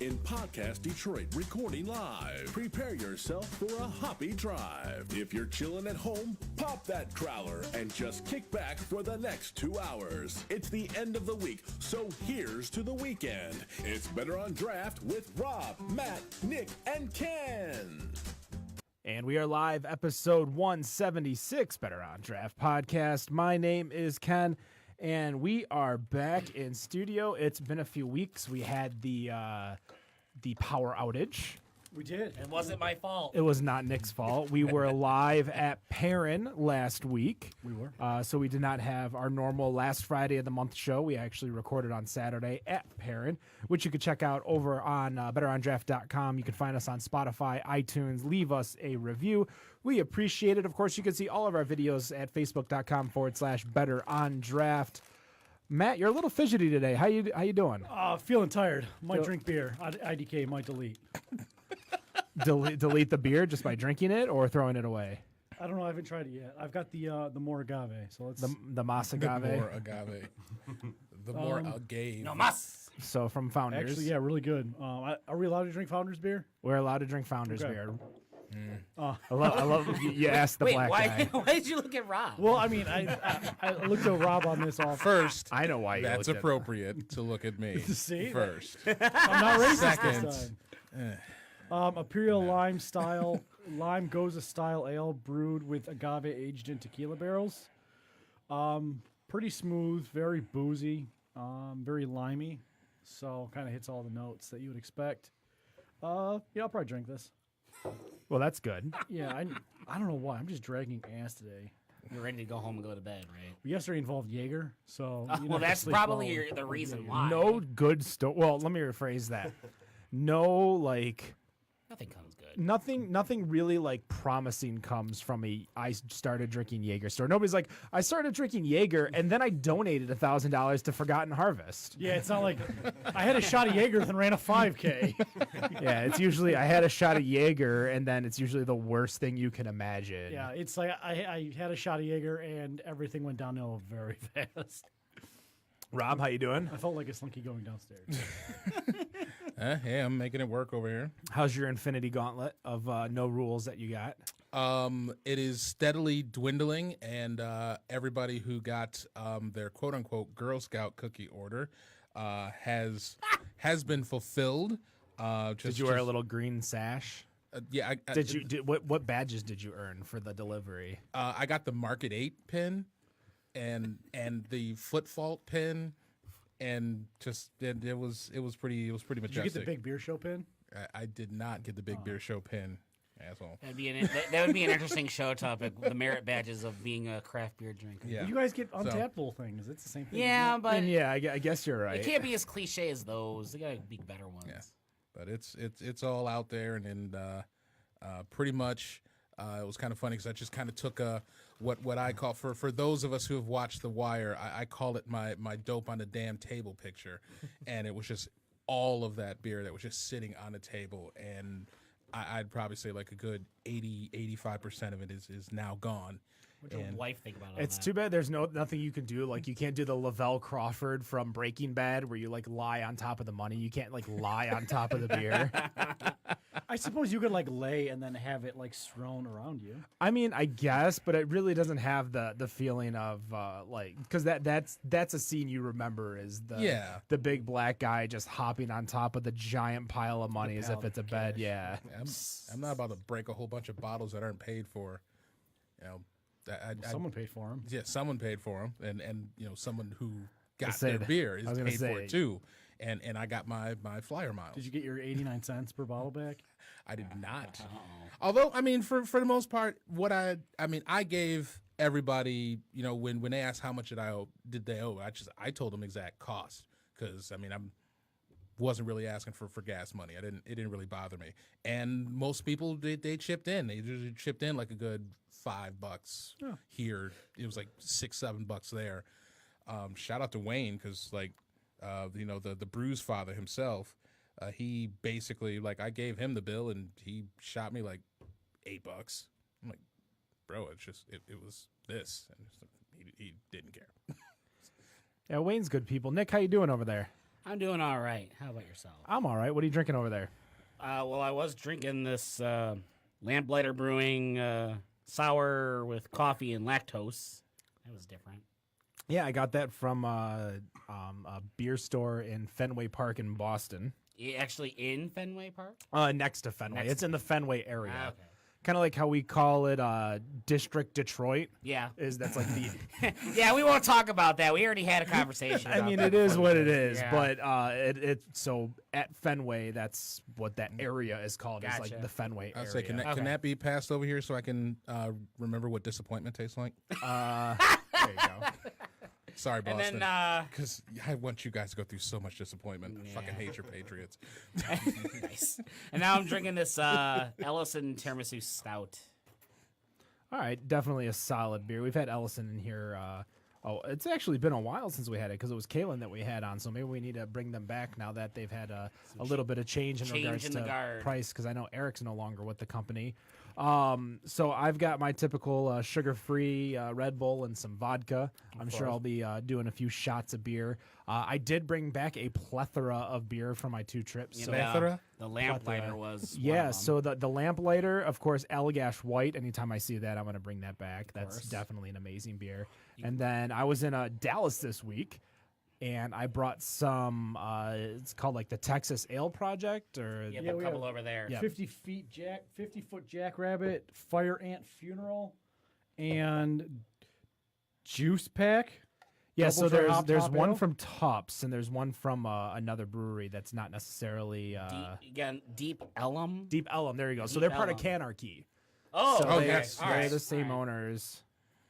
in podcast Detroit, recording live. Prepare yourself for a hoppy drive. If you're chilling at home, pop that crowler and just kick back for the next 2 hours. It's the end of the week, so here's to the weekend. It's Better on Draft with Rob, Matt, Nick, and Ken. And we are live, episode 176, Better on Draft podcast. My name is Ken, and we are back in studio. It's been a few weeks. We had the power outage. We did. It wasn't my fault. It was not Nick's fault. We were live at Perrin last week. We were. So we did not have our normal last Friday of the month show. We actually recorded on Saturday at Perrin, which you can check out over on betterondraft.com. You can find us on Spotify, iTunes. Leave us a review. We appreciate it. Of course, you can see all of our videos at facebook.com/betterondraft. Matt, you're a little fidgety today. How you doing? Feeling tired. Might drink beer. IDK might delete. Delete the beer just by drinking it or throwing it away? I don't know. I haven't tried it yet. I've got the more agave. So let's The Mas Agave. The more agave. The more agave. No mas. So from Founders. actually, yeah, really good. Are we allowed to drink Founders beer? We're allowed to drink Founders Okay. beer. I love you asked the Wait, black why? guy. Why did you look at Rob? Well, I mean, I looked at Rob on this all First, I know why you that's looked at- appropriate to look at me. See? First. I'm not racist Second. this time. Imperial lime goza style ale brewed with agave aged in tequila barrels. Pretty smooth, very boozy, very limey. So kind of hits all the notes that you would expect. Yeah, I'll probably drink this. Well, that's good. Yeah, I don't know why. I'm just dragging ass today. You're ready to go home and go to bed, right? Yesterday involved Jaeger, so Well, that's probably the reason why. No good story. Well, let me rephrase that. No, like Nothing comes good. nothing really like promising comes from I started drinking Jaeger store. Nobody's like, I started drinking Jaeger and then I donated $1,000 to Forgotten Harvest. Yeah, it's not like I had a shot of Jaeger and ran a 5K. Yeah, it's usually I had a shot of Jaeger and then it's usually the worst thing you can imagine. Yeah, it's like I had a shot of Jaeger and everything went downhill very fast. Rob, how you doing? I felt like a slinky going downstairs. Hey, I'm making it work over here. How's your infinity gauntlet of no rules that you got? It is steadily dwindling, and everybody who got their quote-unquote Girl Scout cookie order has been fulfilled. Did you wear a little green sash? Yeah. What badges did you earn for the delivery? I got the Market 8 pin and the Foot Fault pin. And just it was pretty majestic. Did you get the big beer show pin? I did not get the big beer show pin, asshole. That would be an interesting show topic. The merit badges of being a craft beer drinker. Yeah. You guys get Untappd little things. It's the same thing. Yeah, isn't it? but And yeah, I guess you're right. it can't be as cliche as those. They gotta be better ones. Yeah, but it's all out there, and pretty much it was kind of funny because I just kind of took what I call for those of us who have watched The Wire, I call it my dope on the damn table picture, and it was just all of that beer that was just sitting on the table, and I'd probably say like a good 85% of it is now gone. What'd your wife think about all It's that? too bad there's nothing you can do. Like you can't do the Lavelle Crawford from Breaking Bad where you like lie on top of the money. You can't like lie on top of the beer. I suppose you could like lay and then have it like strewn around you. I mean, I guess, but it really doesn't have the feeling of like because that's a scene you remember is the big black guy just hopping on top of the giant pile of money as if it's a bed. Yeah, I'm not about to break a whole bunch of bottles that aren't paid for. You know, Someone paid for them. Yeah, someone paid for them, and you know someone who got say their that. beer is I was gonna paid say. for it too. And I got my flyer miles. Did you get your 89 cents per bottle back? I did not. Although, I mean, for the most part, I gave everybody, you know, when they asked how much did they owe, I told them exact cost because I mean I wasn't really asking for gas money. It didn't really bother me. And most people they chipped in. They usually chipped in like a good $5 here. It was like $6-7 there. Shout out to Wayne because like. You know, the Brews father himself, he basically, like, I gave him the bill and he shot me like $8. I'm like, bro, it's just, it was this. And he didn't care. yeah. Wayne's good people. Nick, how you doing over there? I'm doing all right. How about yourself? I'm all right. What are you drinking over there? Well, I was drinking this Lamplighter Brewing sour with coffee and lactose. That was different. Yeah, I got that from a beer store in Fenway Park in Boston. Actually in Fenway Park? Next to Fenway. Next It's in the Fenway area. Ah, okay. Kind of like how we call it District Detroit. Yeah. That's like the. Yeah, we won't talk about that. We already had a conversation. I about mean, that it is before what the it show. is, Yeah. but so at Fenway, that's what that area is called. It's Gotcha. like the Fenway I area. was like, can that be passed over here so I can remember what disappointment tastes like? There you go. Sorry, And Boston. then, Because I want you guys to go through so much disappointment. I fucking hate your Patriots. nice. And now I'm drinking this Ellison Tiramisu Stout. All right, definitely a solid beer. We've had Ellison in here. It's actually been a while since we had it because it was Kalen that we had on. So maybe we need to bring them back now that they've had a little bit of change in regards in the to guard. price. Because I know Eric's no longer with the company. So I've got my typical sugar-free Red Bull and some vodka. I'm sure I'll be doing a few shots of beer. I did bring back a plethora of beer for my 2 trips. So Plethora? The Lamplighter was one yeah, of them. so the Lamplighter, of course, Allagash White. Anytime I see that, I'm going to bring that back. That's course. definitely an amazing beer. And then I was in Dallas this week, and I brought some. It's called like the Texas Ale Project, or You have Yeah, a we couple have- over there. Yeah. 50-foot jackrabbit, fire ant funeral, and juice pack. yeah. Double So dry there's hop one ale? from Tufts, and there's one from another brewery that's not necessarily Again, Deep Ellum. Deep Ellum. There you go. So Deep they're part of Ellum. Canarchy. Oh, So okay. yes, All they're right. the same All right. owners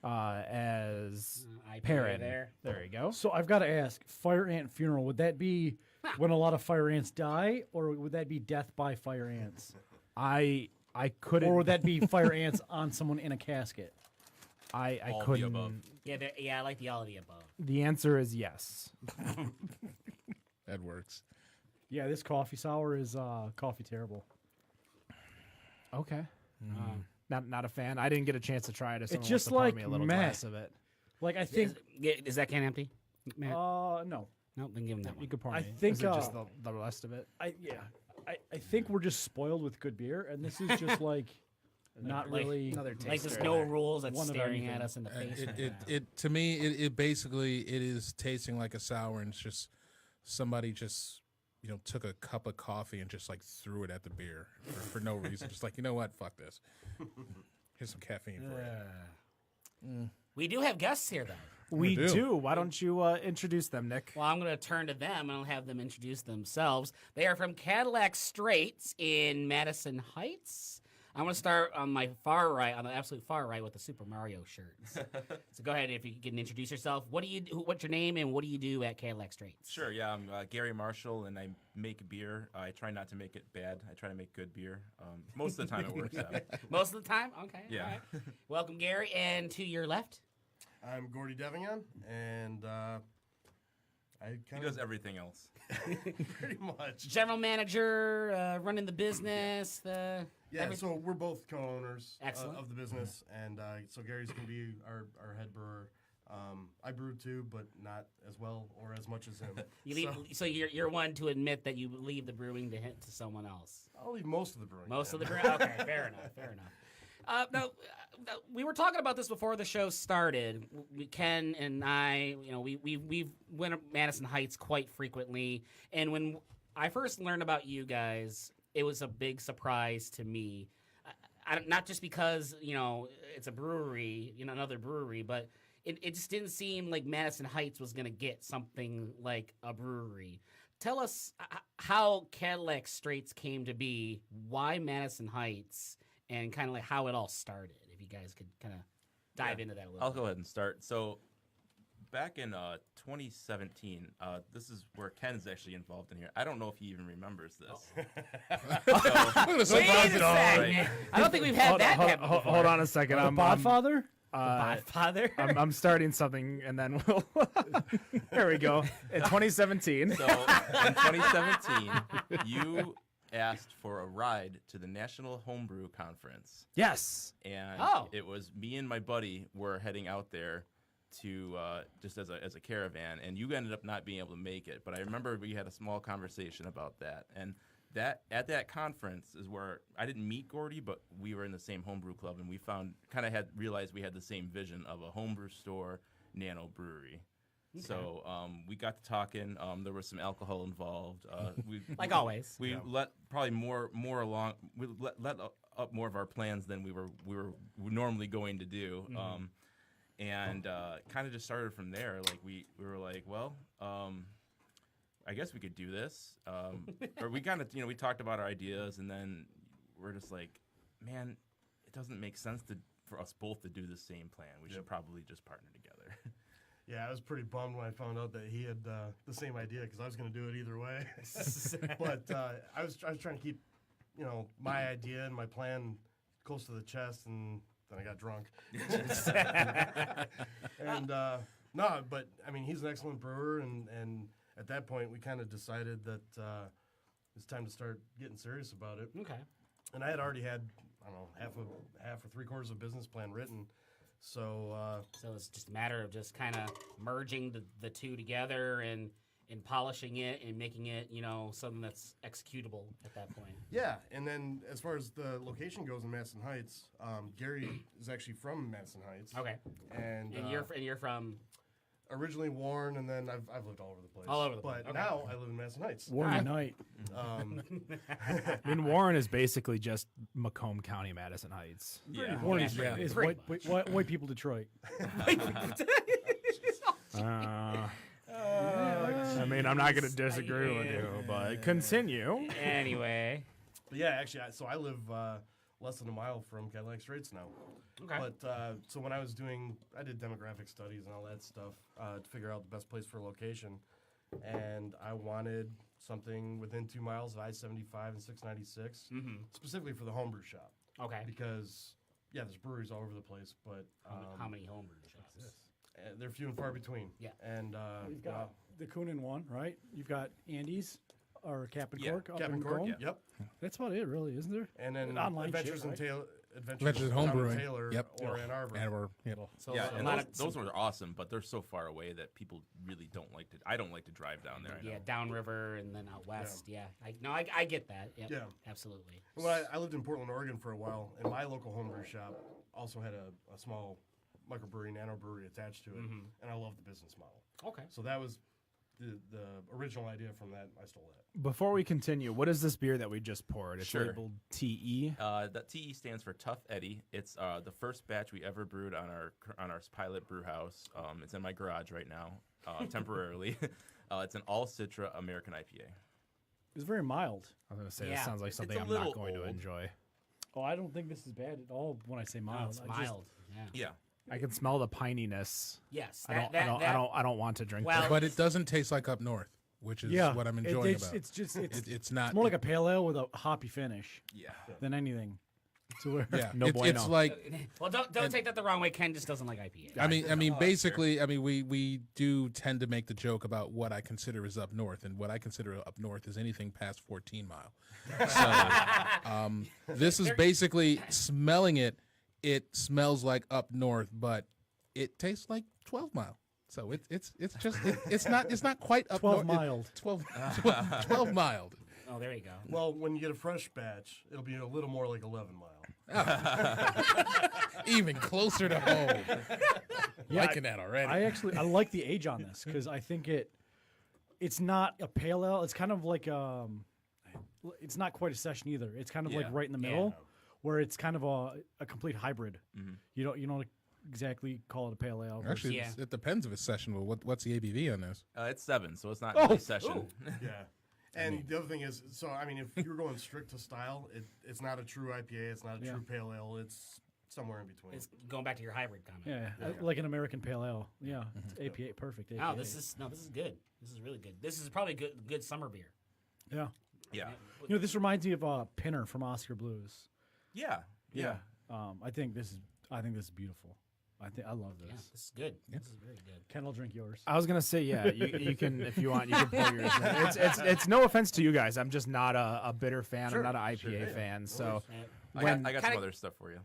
as IPA Perrin. there. There you go. So I've got to ask, fire ant funeral, would that be when a lot of fire ants die, or would that be death by fire ants? I couldn't. Or would that be fire ants on someone in a casket? I All the couldn't. above. Yeah, I like the all of the above. The answer is yes. That works. Yeah, this coffee sour is coffee terrible. Okay. Not a fan. I didn't get a chance to try it. If someone just wants to pour like me a little meh. glass of it. Like I think, Is that can empty? Matt? no, no, then give him that You one. could pour I me. think, Is it just the rest of it. I think we're just spoiled with good beer, and this is just like not like really. Another Like there's taster. no rules that's One of staring anything. at us in the face. right now. It to me it basically it is tasting like a sour, and it's just somebody just took a cup of coffee and just like threw it at the beer for no reason. Just like, you know what, fuck this. Here's some caffeine for you. We do have guests here, though. We do. do. Why don't you introduce them, Nick? Well, I'm going to turn to them and I'll have them introduce themselves. They are from Cadillac Straits in Madison Heights. I'm going to start on my far right, on the absolute far right, with the Super Mario shirts. So go ahead if you can introduce yourself. What's your name and what do you do at Cadillac Straits? Sure, yeah, I'm Gary Marshall, and I make beer. I try not to make it bad. I try to make good beer. Most of the time it works out. Most of the time? Okay. Yeah. All right. Welcome, Gary. And to your left? I'm Gordie Davignon, and I He kind does of everything else. pretty much. General manager, running the business. Yeah, everything. so we're both co-owners Excellent. of the business, and so Gary's going to be our head brewer. I brew too, but not as well or as much as him. You leave, so you're one to admit that you leave the brewing to someone else. I'll leave most of the brewing. Most to of the him. brewing. Okay, fair enough. Fair enough. Now, we were talking about this before the show started. Ken and I, we went to Madison Heights quite frequently, and when I first learned about you guys, it was a big surprise to me. Not just because it's a brewery, another brewery, but it just didn't seem like Madison Heights was going to get something like a brewery. Tell us how Cadillac Straits came to be, why Madison Heights, and kind of like how it all started. If you guys could kind of dive into that a little I'll bit. go ahead and start. So, back in 2017, this is where Ken's actually involved in here. I don't know if he even remembers this. Wait a second. Right. I don't think we've had that happen before. Hold on a second. The I'm Podfather? Godfather. I'm starting something, and then we'll. There we go. In 2017. So, in 2017, you asked for a ride to the National Homebrew Conference. Yes. And Oh. it was me and my buddy were heading out there to just as a caravan, and you ended up not being able to make it. But I remember we had a small conversation about that, and that at that conference is where I didn't meet Gordie, but we were in the same homebrew club, and we realized we had the same vision of a homebrew store, nano brewery. Okay. So we got to talking. There was some alcohol involved. We, like always. We let probably more along. We let up more of our plans than we were normally going to do. Mm-hmm. And kind of just started from there. Like we were like, well, I guess we could do this. Or we kind of we talked about our ideas, and then we're just like, man, it doesn't make sense for us both to do the same plan. We should probably just partner together. Yeah, I was pretty bummed when I found out that he had the same idea because I was going to do it either way. But I was trying to keep, my idea and my plan close to the chest, and then I got drunk. And no, but I mean, he's an excellent brewer, and at that point we kind of decided that it's time to start getting serious about it. Okay. And I had already had, I don't know, half or three-quarters of a business plan written. So it's just a matter of just kind of merging the two together and polishing it and making it, something that's executable at that point. Yeah, and then as far as the location goes in Madison Heights, Gary is actually from Madison Heights. Okay. And you're from originally Warren, and then I've lived all over the place. All over the place. But now I live in Madison Heights. Warren Unite. I mean, Warren is basically just Macomb County, Madison Heights. Yeah. Warren is white people Detroit. I mean, I'm not going to disagree with you, but continue. Anyway. But yeah, actually, I live less than a mile from Cadillac Straits now. Okay. But so when I did demographic studies and all that stuff to figure out the best place for a location, and I wanted something within 2 miles of I-75 and 696, specifically for the homebrew shop. Okay. Because there's breweries all over the place, but how many homebrew shops exist? They're few and far between. Yeah. And You've got the Coonan one, right? You've got Andy's or Cap and Cork. Cap and Cork. Yep. That's about it, really, isn't there? And then online Adventures shit, in right? Adventures in Homebrewing. Taylor or Ann Arbor. So and those ones are awesome, but they're so far away that people really don't like to. I don't like to drive down there. Yeah, downriver and then out west. Yeah, I get that. Yep, yeah, absolutely. Well, I lived in Portland, Oregon for a while, and my local homebrew shop also had a small microbrewery, nano brewery attached to it, and I love the business model. Okay. So that was the original idea from that. I stole that. Before we continue, what is this beer that we just poured? It's Sure. labeled TE. The TE stands for Tough Eddie. It's the first batch we ever brewed on our pilot brew house. It's in my garage right now, temporarily. It's an all Citra American IPA. It's very mild. I was going to say, this sounds like something a I'm little not going to old. enjoy. Oh, I don't think this is bad at all when I say mild. No, it's mild. Yeah. I can smell the pininess. Yes. I don't want to drink Well, that. But it doesn't taste like up north, which is what I'm enjoying about it. It's not. It's more like a pale ale with a hoppy finish Yeah. than anything. So we're, Yeah, No it's bueno. like. Well, don't take that the wrong way. Ken just doesn't like IPA. I mean, basically, we do tend to make the joke about what I consider is up north, and what I consider up north is anything past 14 mile. So, this is basically smelling it. It smells like up north, but it tastes like 12 mile. So it's not quite up 12 north. mild. 12 mild. Oh, there you go. Well, when you get a fresh batch, it'll be a little more like 11 mile. Even closer to home. Liking that already. I like the age on this because I think it's not a pale ale. It's kind of like it's not quite a session either. It's kind of like right in the middle, where it's kind of a complete hybrid. You don't exactly call it a pale ale. Actually, Yeah. it depends if it's session. What's the ABV on this? It's 7, so it's not really session. Yeah. And the other thing is, so I mean, if you're going strict to style, it's not a true IPA. It's not a true pale ale. It's somewhere in between. It's going back to your hybrid comment. Yeah, like an American pale ale. Yeah, it's APA, perfect. APA. Oh, this is good. This is really good. This is probably good summer beer. Yeah. Yeah. This reminds me of Pinner from Oscar Blues. Yeah. Yeah. I think this is beautiful. I love this. Yeah, this is good. This is very good. Ken, I'll drink yours. I was gonna say, you can if you want, you can pour yours. It's no offense to you guys. I'm just not a bitter fan. I'm not an IPA fan. So I got some other stuff for you.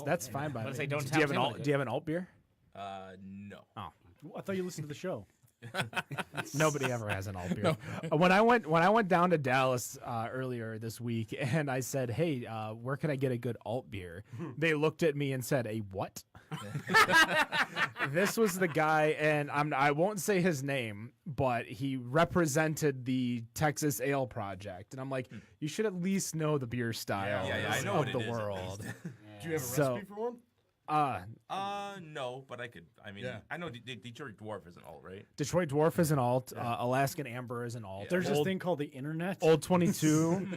that's fine by okay. me. Say, don't do you have tempt him. do you have an alt beer? No. Oh, I thought you listened to the show. nobody ever has an alt beer. When I went down to Dallas earlier this week, and I said, "Hey, where can I get a good alt beer?" They looked at me and said, "A what?" This was the guy, and I won't say his name, but he represented the Texas Ale Project, and I'm like, you should at least know the beer style I know of what it the is, at world. Do you have a So- recipe for one? No, but I could. I mean, Yeah. I know Detroit Dwarf is an alt, right? Detroit Dwarf is an alt. Alaskan Amber is an alt. Yeah. There's this Old, thing called the internet. Old 22.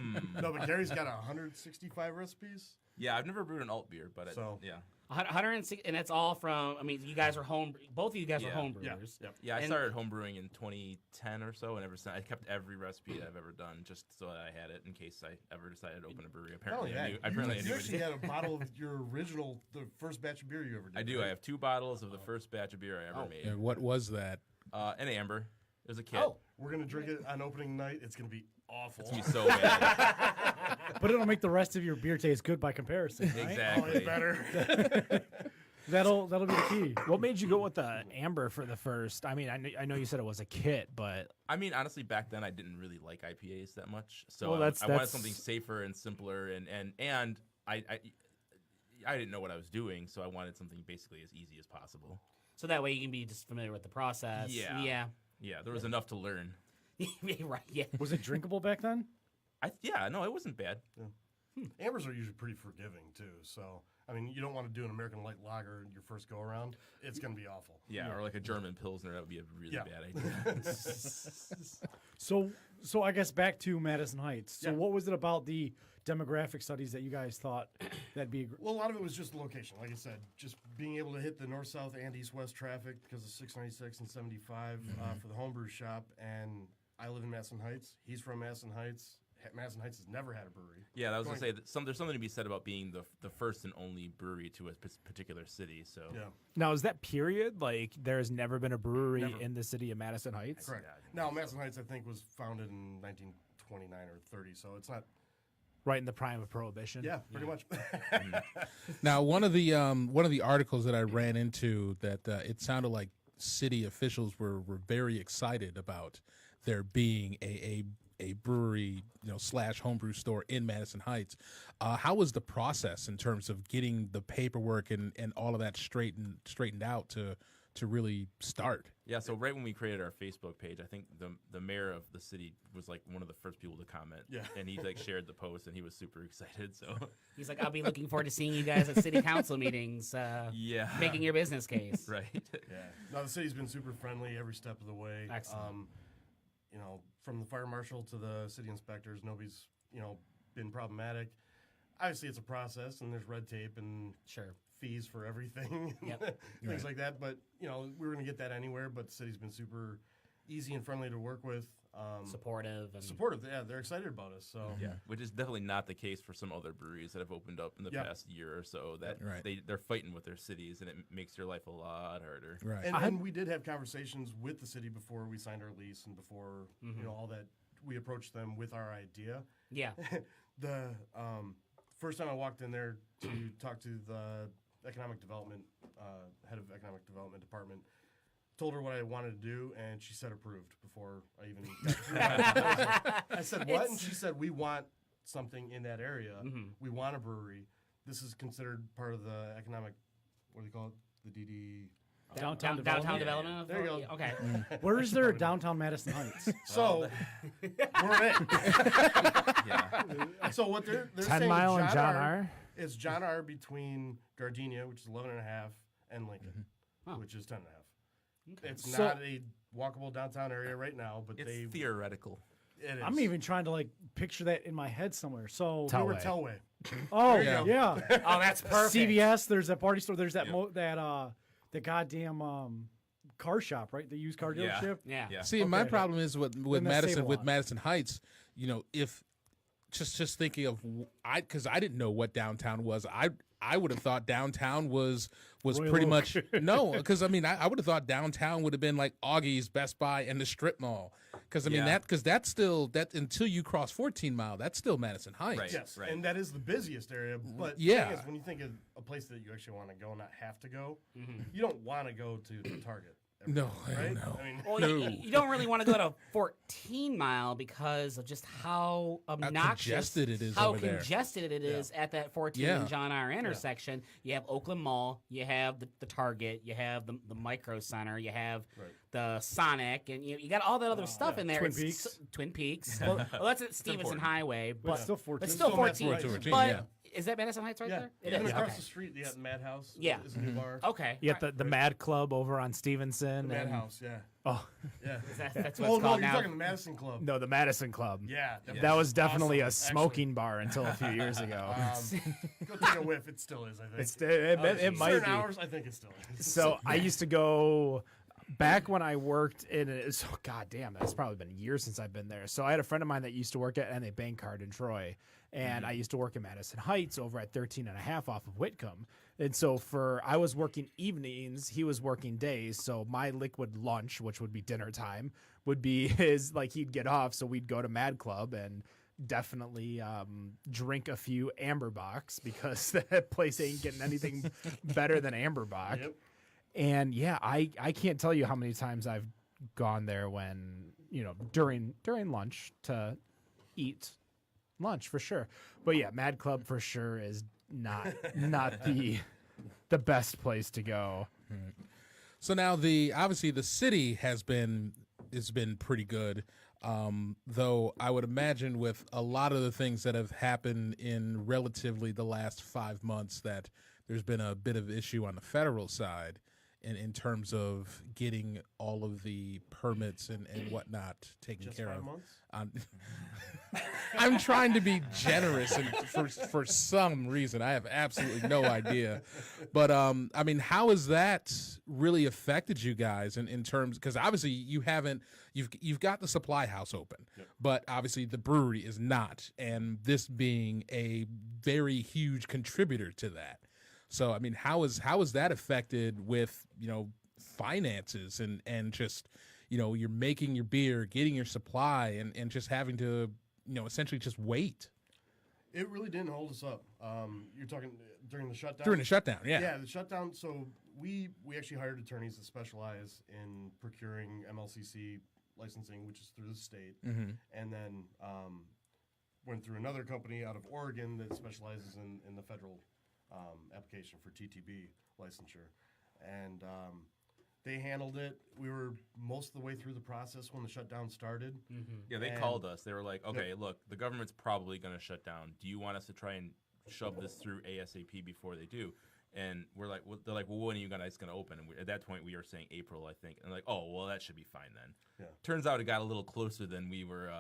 No, but Gary's got 165 recipes. Yeah, I've never brewed an alt beer, but So- yeah. 160, and it's all from. I mean, you guys are both of you guys are Yeah. home Yeah. brewers. Yep. Yeah, I And- started homebrewing in 2010 or so, and ever since I kept every recipe that I've ever done just so that I had it in case I ever decided to open a brewery. Oh Apparently, yeah, apparently I you knew actually it. had a bottle of your original, the first batch of beer you ever did. I do. right? I have 2 bottles of the first batch of beer I ever made. And what was that? An amber. There's a kit. Oh, We're gonna drink it on opening night. It's gonna be awful. It's gonna be so bad. But it'll make the rest of your beer taste good by comparison, right? Exactly. Always better. That'll be the key. What made you go with the Amber for the first? I mean, I know you said it was a kit, but I mean, honestly, back then I didn't really like IPAs that much, so Well, I that's- wanted that's- something safer and simpler, and I didn't know what I was doing, so I wanted something basically as easy as possible. so that way you can be just familiar with the process. Yeah. Yeah. Yeah, there was enough to learn. Right. Yeah. Was it drinkable back then? No, it wasn't bad. Ambers are usually pretty forgiving too. So I mean, you don't want to do an American light lager your first go around. It's gonna be awful. Yeah, or like a German Pilsner, that would be a really Yeah. bad idea. So I guess back to Madison Heights. So Yeah. what was it about the demographic studies that you guys thought that'd be? Well, a lot of it was just the location. Like I said, just being able to hit the north, south, and east, west traffic because of 696 and 75 for the homebrew shop. And I live in Madison Heights. He's from Madison Heights. Madison Heights has never had a brewery. Yeah, I was gonna Going- say that there's something to be said about being the first and only brewery to a particular city. So Yeah, now is that period like there's never been a brewery Never. in the city of Madison Heights? correct. Now, Madison Heights, I think, was founded in 1929 or 30, so it's not. Right in the prime of Prohibition. Yeah, pretty much. Now, one of the articles that I ran into that it sounded like city officials were very excited about there being a brewery, / homebrew store in Madison Heights. How was the process in terms of getting the paperwork and all of that straightened out to really start? Yeah, so right when we created our Facebook page, I think the mayor of the city was like one of the first people to comment. Yeah. And he like shared the post, and he was super excited. So He's like, I'll be looking forward to seeing you guys at city council meetings, yeah, making your business case. right. Yeah. No, the city's been super friendly every step of the way. Excellent. From the fire marshal to the city inspectors, nobody's, been problematic. Obviously, it's a process, and there's red tape and Sure. fees for everything, Yep. things like that. But, we were going to get that anywhere, but the city's been super easy and friendly to work with. Supportive and Supportive. Yeah, they're excited about us. So, Yeah, which is definitely not the case for some other breweries that have opened up in the Yeah. past year or so. That Right. they're fighting with their cities, and it makes your life a lot harder. Right. And we did have conversations with the city before we signed our lease and before, all that. We approached them with our idea. yeah. The first time I walked in there to talk to the economic development head of economic development department, told her what I wanted to do, and she said approved before I even got through my proposal. I said what, and she said we want something in that area. We want a brewery. This is considered part of the economic. What do they call it? The DD. Downtown Downtown development? development. There you go. Okay. Where is there a downtown Madison Heights? So we're in. Yeah, So what they're 10 saying Mile and John R. It's John R between Gardenia, which is 11 and a half, and Lincoln, Oh. which is 10 and a half. It's So- not a walkable downtown area right now, but it's theoretical. it is. I'm even trying to like picture that in my head somewhere. So Tell- We're Telway. Telway. oh you go. yeah, Oh, that's perfect. CVS. There's that party store. There's that the goddamn car shop, right? The used car Yeah. dealership. Yeah. Yeah. See, my Okay. problem is with Then that's Madison Save-A-Lot. Madison Heights. If just thinking of because I didn't know what downtown was. I would have thought downtown was Royal pretty Oak. much no, because I mean I would have thought downtown would have been like Augie's, Best Buy, and the strip mall. Because I mean that's still until you cross 14 Mile, that's still Madison Heights. Right. Yes, Right. and that is the busiest area. But the Yeah. thing is, when you think of a place that you actually want to go, not have to go, you don't want to go to the Target. every No, day, right? no. I mean, Well, No. you don't really want to go to 14 Mile because of just how obnoxious, congested it is how over there. congested it is at that 14 Yeah. and John R. intersection. You have Oakland Mall, you have the Target, you have the Micro Center, you have the Sonic, and you got all that other stuff in there. Twin It's Peaks. Twin Peaks. well, that's at Stevenson Highway, but it's still 14. It's still Still Madison 14. Heights. But yeah. is that Madison Heights right yeah, there? and It is. across Okay. the street, you got Madhouse. Yeah. is a new bar. Okay. You got the Mad Club over on Stevenson. The and- Madhouse, yeah, Oh, yeah. That's what Oh it's no, called you're now. talking the Madison Club. no, the Madison Club. Yeah, That was definitely a awesome, smoking bar until a few years ago. Go take a whiff. It still is, I think. It might Certain be. hours, I think it still is. So I used to go back when I worked in it. So god damn, that's probably been years since I've been there. So I had a friend of mine that used to work at NA Bank Card in Troy, and I used to work in Madison Heights over at 13 and a half off of Whitcomb. And so I was working evenings, he was working days. So my liquid lunch, which would be dinner time, would be his, like he'd get off. So we'd go to Mad Club and definitely drink a few Amber Box because that place ain't getting anything better than Amber Box. Yep. And yeah, I can't tell you how many times I've gone there when, during lunch to eat lunch for sure. But yeah, Mad Club for sure is not the best place to go. So now obviously the city has been pretty good. Though I would imagine with a lot of the things that have happened in relatively the last 5 months that there's been a bit of issue on the federal side in terms of getting all of the permits and whatnot taken Just care 5 of. months? I'm trying to be generous, and for some reason I have absolutely no idea. But I mean, how has that really affected you guys in terms? Because obviously you've got the supply house open, but obviously the brewery is not, and this being a very huge contributor to that. So I mean, how is that affected with finances and just you're making your beer, getting your supply, and just having to essentially just wait It really didn't hold us up. You're talking during the shutdown? during the shutdown. Yeah. Yeah, the shutdown. So we actually hired attorneys that specialize in procuring MLCC licensing, which is through the state, and then went through another company out of Oregon that specializes in the federal application for TTB licensure, and they handled it. We were most of the way through the process when the shutdown started. Yeah, they And- called us. They were like, okay, look, the government's probably going to shut down. Do you want us to try and shove this through ASAP before they do? And we're like, they're like, well, when are you guys going to open? And at that point, we were saying April, I think. And like, oh, well, that should be fine then. Yeah. Turns out it got a little closer than we were,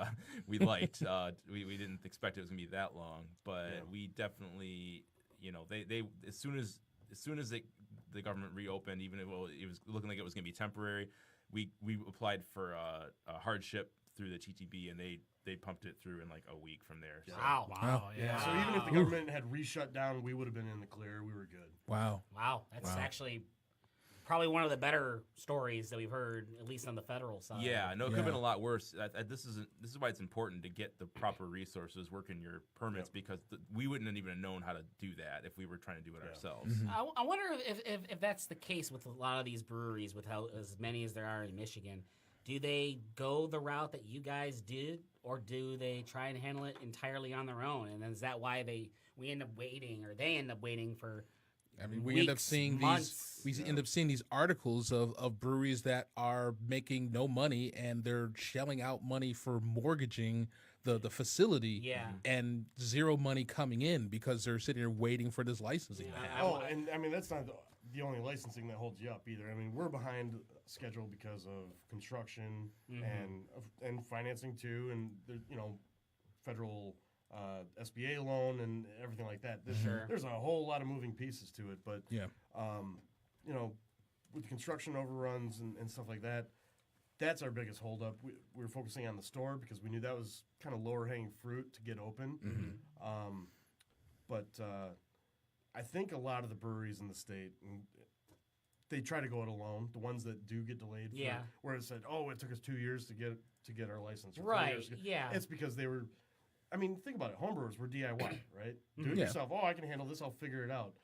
we liked. We didn't expect it was going to be that long, but we definitely, they as soon as the government reopened, even if it was looking like it was going to be temporary, we applied for a hardship through the TTB, and they pumped it through in like a week from there. So. Wow. Yeah. So even if the government had re-shut down, we would have been in the clear. We were good. Wow. Wow. That's actually probably one of the better stories that we've heard, at least on the federal side. Yeah, no, it could have Yeah. been a lot worse. This is why it's important to get the proper resources, working your permits, because we wouldn't have even known how to do that if we were trying to do it ourselves. I wonder if that's the case with a lot of these breweries, with how as many as there are in Michigan. Do they go the route that you guys did, or do they try and handle it entirely on their own? And is that why we end up waiting, or they end up waiting for? I mean, we end up weeks, seeing months? end up seeing these articles of breweries that are making no money, and they're shelling out money for mortgaging the facility, Yeah. and zero money coming in because they're sitting there waiting for this licensing to happen. Oh, and I mean, that's not the only licensing that holds you up either. I mean, we're behind schedule because of construction and financing too, and federal SBA loan and everything like that. There's a whole lot of moving pieces to it, but Yeah. with construction overruns and stuff like that, that's our biggest holdup. We were focusing on the store because we knew that was kind of lower hanging fruit to get open. But I think a lot of the breweries in the state, they try to go it alone. The ones that do get delayed, where it said, "Oh, it took us 2 years to get our license." Or 3 years to get-" Yeah. It's because they were. I mean, think about it. Homebrewers were DIY, right? Do it yourself. Oh, I can handle this. I'll figure it out.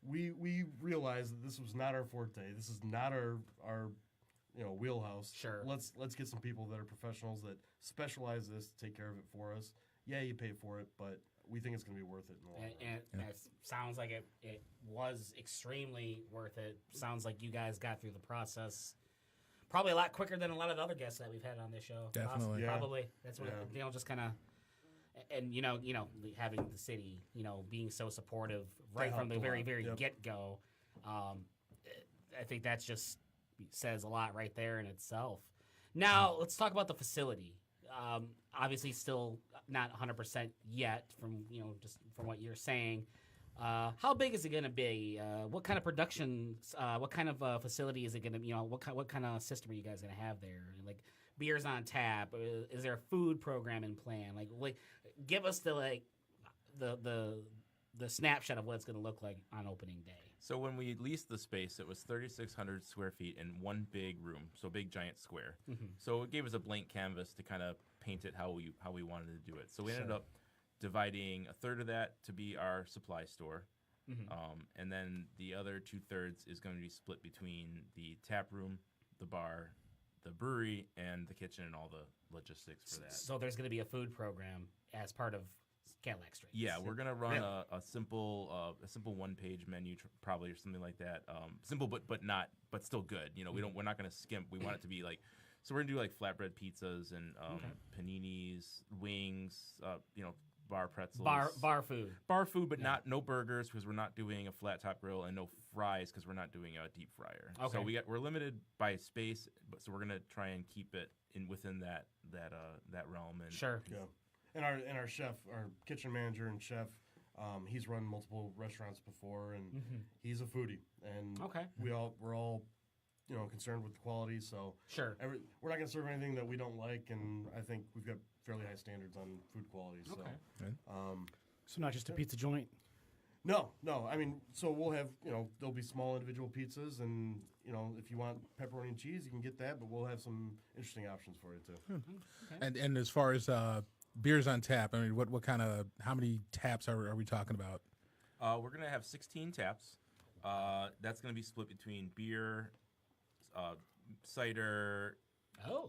We realized that this was not our forte. This is not our wheelhouse. Sure. Let's get some people that are professionals that specialize this to take care of it for us. Yeah, you pay for it, but we think it's going to be worth it in the long run. And it sounds like it was extremely worth it. Sounds like you guys got through the process probably a lot quicker than a lot of the other guests that we've had on this show. Definitely. Awesome. Yeah. Probably. That's what just kind of. And having the city, being so supportive right from the very get go, I think that's just says a lot right there in itself. Now let's talk about the facility. Obviously, still not 100% yet from just from what you're saying. How big is it going to be? What kind of production? What kind of facility is it going to? What kind of system are you guys going to have there? Like beers on tap? Is there a food programming plan? Like give us the snapshot of what it's going to look like on opening day. So when we leased the space, it was 3,600 square feet in one big room, so big giant square. Mm-hmm. So it gave us a blank canvas to kind of paint it how we wanted to do it. So we ended up dividing a third of that to be our supply store, and then the other 2/3 is going to be split between the tap room, the bar, the brewery, and the kitchen, and all the logistics for that. So there's going to be a food program as part of Cadillac Straits. Yeah, we're gonna run a simple one-page menu probably or something like that. Simple but still good. We're not gonna skimp. We want it to be like, so we're gonna do like flatbread pizzas and paninis, wings, bar pretzels, bar food, but no burgers because we're not doing a flat top grill, and no fries because we're not doing a deep fryer. Okay. So we're limited by space, so we're gonna try and keep it within that realm. And sure. Yeah. And our chef, our kitchen manager and chef, he's run multiple restaurants before, and he's a foodie. And we're all concerned with the quality. So sure, we're not going to serve anything that we don't like, and I think we've got fairly high standards on food quality. So, So not just a pizza joint. No. I mean, so we'll have there'll be small individual pizzas, and if you want pepperoni and cheese, you can get that. But we'll have some interesting options for you too. And as far as beers on tap, I mean, what kind of, how many taps are we talking about? We're going to have 16 taps. That's going to be split between beer, cider,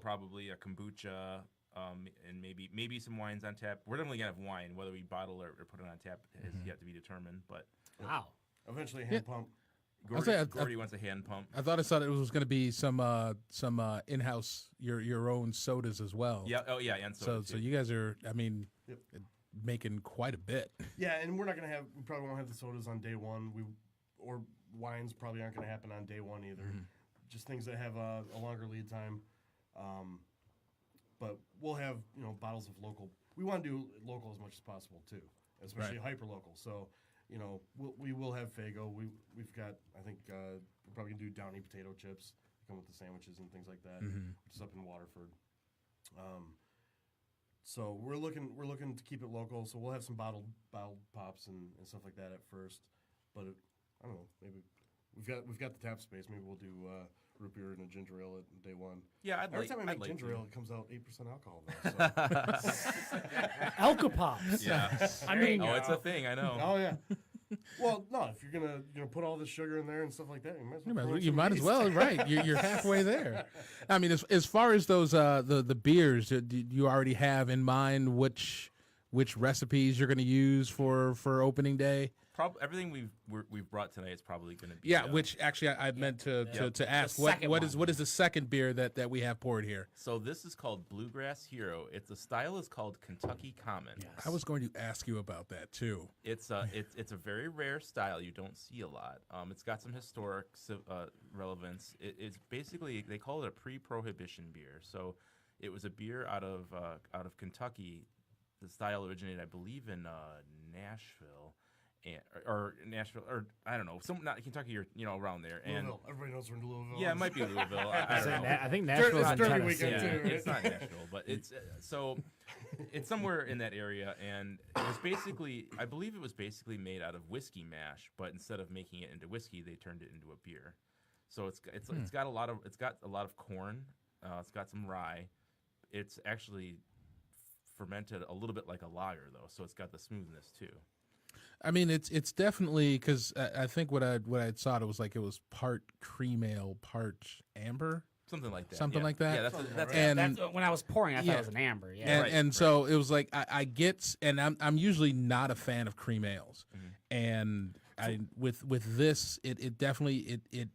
probably a kombucha, and maybe some wines on tap. We're definitely going to have wine. Whether we bottle or put it on tap is yet to be determined. But wow. Eventually a hand pump. Gordie wants a hand pump. I thought it was going to be some in-house your own sodas as well. Yeah. Oh yeah. And so you guys are, I mean, making quite a bit. Yeah, and we probably won't have the sodas on day one. Or wines probably aren't going to happen on day one either. Just things that have a longer lead time. But we'll have bottles of local. We want to do local as much as possible too, especially hyper local. So. We will have Faygo. We've got, I think, we're probably going to do Downy potato chips. They come with the sandwiches and things like that, which is up in Waterford. So we're looking to keep it local. So we'll have some bottled pops and stuff like that at first. But I don't know, maybe we've got the tap space. Maybe we'll do root beer and a ginger ale at day one. Yeah, Every time I make ginger ale, it comes out 8% alcohol though. So. Alka-Pops. Yeah. I mean, it's a thing. I know. Oh yeah. Well, no, if you're gonna put all this sugar in there and stuff like that, You might as well, right? You're halfway there. I mean, as far as those the beers, do you already have in mind which recipes you're going to use for opening day? Everything we've brought tonight is probably going to be which actually I meant to ask what is the second beer that we have poured here? So this is called Bluegrass Hero. The style is called Kentucky Common. I was going to ask you about that too. It's a very rare style. You don't see a lot. It's got some historic relevance. It's basically, they call it a pre-prohibition beer. So it was a beer out of Kentucky. The style originated, I believe, in Nashville. or Nashville, or I don't know, not Kentucky, or around there. And Louisville. Everybody knows where Louisville. yeah, it is. might be Louisville. I don't know. I think Nashville's it's in Derby Tennessee. weekend, Yeah, too, right? it's not Nashville, but it's so it's somewhere in that area, and it was basically, I believe it was basically made out of whiskey mash, but instead of making it into whiskey, they turned it into a beer. So it's got a lot of corn, it's got some rye. It's actually fermented a little bit like a lager though, so it's got the smoothness too. I mean, it's definitely, because I think what I saw, it was like it was part cream ale, part amber. Something like that. Something yeah. like that? Yeah, that's And That's when I was pouring. I thought Yeah. it was an amber. Yeah. and so it was like I get, and I'm usually not a fan of cream ales, and with this it definitely it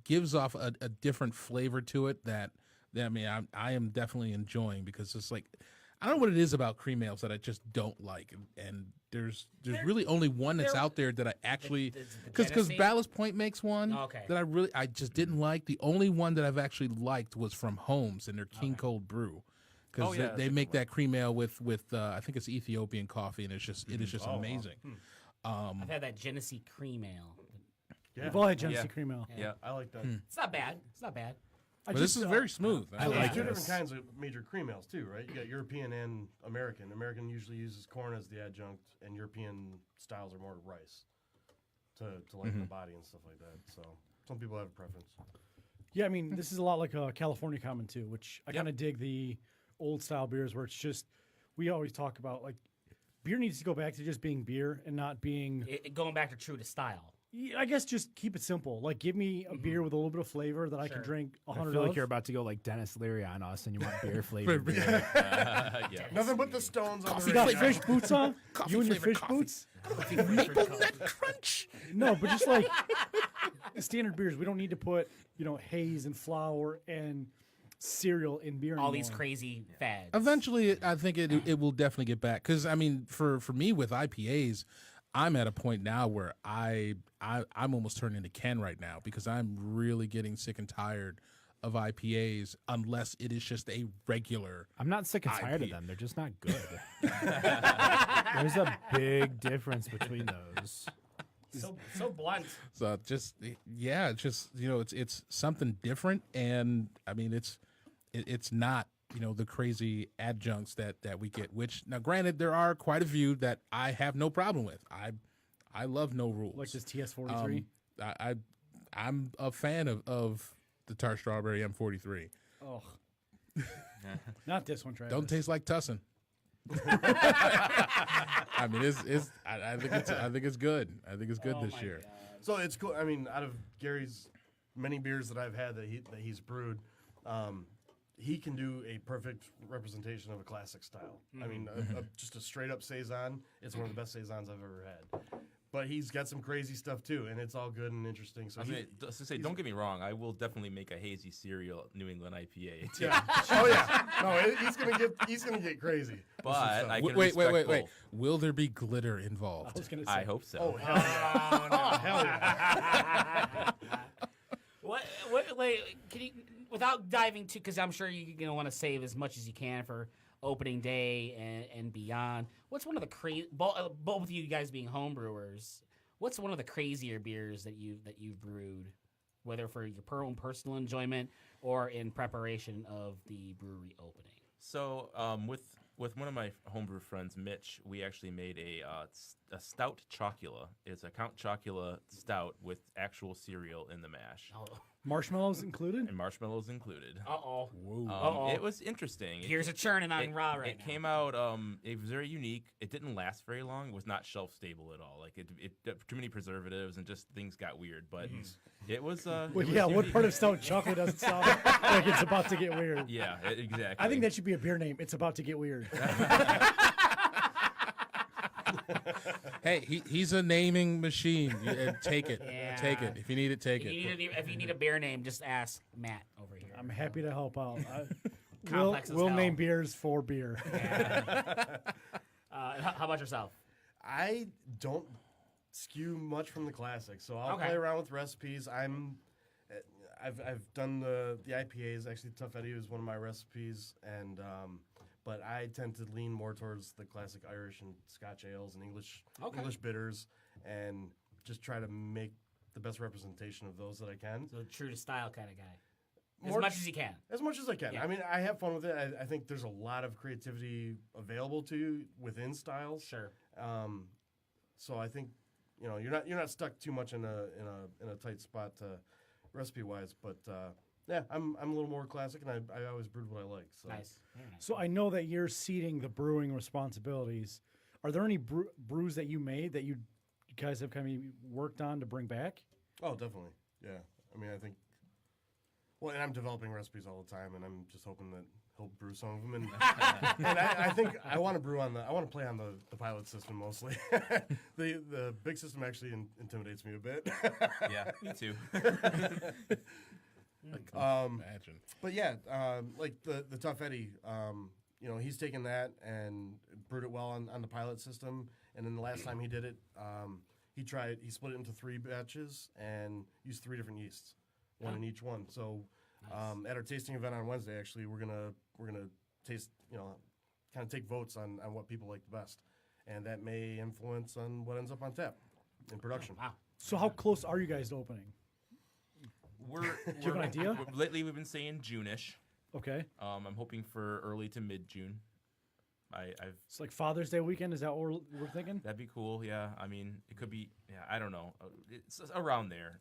gives off a different flavor to it that I mean I am definitely enjoying, because it's like, I don't know what it is about cream ales that I just don't like, and there's really only one that's out there that I actually, because Genesee? Ballast Point makes one Okay. that I just didn't like. The only one that I've actually liked was from Holmes and their King Cold Brew, because yeah, that's they a make good that cream ale with I think it's Ethiopian coffee, and it is just amazing. I've had that Genesee cream ale. Yeah. We've all had Genesee Yeah. cream ale. Yeah. I like that. It's not bad. It's not bad. I But this is very smooth. I There's like two it. different kinds of major cream ales too, right? You got European and American. American usually uses corn as the adjunct, and European styles are more rice to lighten the body and stuff like that. So some people have a preference. Yeah, I mean, this is a lot like a California Common too, which I kind of dig the old style beers where it's just, we always talk about like beer needs to go back to just being beer and not being, Going back to true to style. I guess just keep it simple. Like give me a beer with a little bit of flavor that I can Sure. drink I 100 feel of. like you're about to go like Dennis Leary on us, and you want beer flavored beer. Yeah. Nothing but the Stones on You the got radio. fish boots on? You and your flavored fish coffee. boots? Maple nut crunch. No, but just like the standard beers, we don't need to put, haze and flour and cereal in beer All these anymore. crazy fads. Eventually, I think it will definitely get back, because I mean, for me with IPAs, I'm at a point now where I'm almost turning into Ken right now, because I'm really getting sick and tired of IPAs unless it is just a regular. I'm not sick and tired of IPA. them. They're just not good. There's a big difference between those. So blunt. So just it's something different, and I mean it's not the crazy adjuncts that we get. Which now, granted, there are quite a few that I have no problem with. I love no rules. Like this TS43. I'm a fan of the Tart Strawberry M43. Oh. Not this one, Travis. Don't taste like Tussin. I mean, I think it's good. I think it's good this year. So it's cool. I mean, out of Gary's many beers that I've had that he's brewed, he can do a perfect representation of a classic style. I mean, just a straight up saison. It's one of the best saisons I've ever had. But he's got some crazy stuff too, and it's all good and interesting. So I mean, to say, don't get me wrong. I will definitely make a hazy cereal New England IPA. Too. yeah, oh yeah, no, he's gonna get crazy. with some But stuff. I can Wait. respect both. Will there be glitter involved? I was going to say. I hope so. Oh hell yeah! Hell yeah! What like, can you, without diving too, because I'm sure you're want to save as much as you can for opening day and beyond. What's one of the both of you guys being homebrewers? What's one of the crazier beers that you've brewed, whether for your own personal enjoyment or in preparation of the brewery opening? So with one of my homebrew friends, Mitch, we actually made a stout chocula. It's a Count Chocula stout with actual cereal in the mash. Marshmallows included? And marshmallows included. Uh-oh. It was interesting. Gears are churning on Raw right It now. came out. It was very unique. It didn't last very long. It was not shelf stable at all. Like it too many preservatives and just things got weird. But it was. Well, it was yeah, what unique. part of stout chocolate doesn't sound like it's about to get weird? Yeah, exactly. I think that should be a beer name. It's about to get weird. Hey, he's a naming machine. Take it. Yeah. Take it. If you need it, take it. If you need a beer name, just ask Matt over here. I'm happy to help out. Complex as We'll hell. name beers for beer. How about yourself? I don't skew much from the classics, so I'll Okay. play around with recipes. I've done the IPAs. Actually, Tough Eddie was one of my recipes, and but I tend to lean more towards the classic Irish and Scotch ales and English bitters, and just try to make the best representation of those that I can. So true to style kind of guy. As More much just- as you can. As much as I can. Yeah. I mean, I have fun with it. I think there's a lot of creativity available to you within styles. Sure. So I think you're not stuck too much in a tight spot recipe wise. But yeah, I'm a little more classic, and I always brewed what I like. So. Nice. Very nice. So I know that you're ceding the brewing responsibilities. Are there any brews that you made that you guys have kind of worked on to bring back? Oh, definitely. Yeah. I mean, I think. Well, and I'm developing recipes all the time, and I'm just hoping that he'll brew some of them. And I think I want to play on the pilot system mostly. the big system actually intimidates me a bit. Yeah, me too. Imagine. But yeah, like the Tough Eddie, he's taken that and brewed it well on the pilot system. And then the last time he did it, he split it into 3 batches and used 3 different yeasts, one in each one. So at our tasting event on Wednesday, actually, we're gonna taste, kind of take votes on what people like the best, and that may influence on what ends up on tap in production. Wow. So how close are you guys to opening? We're, you have an idea? Lately, we've been saying June-ish. Okay. I'm hoping for early to mid-June. I've It's like Father's Day weekend. Is that what we're thinking? That'd be cool. Yeah, I mean, it could be. Yeah, I don't know. It's around there.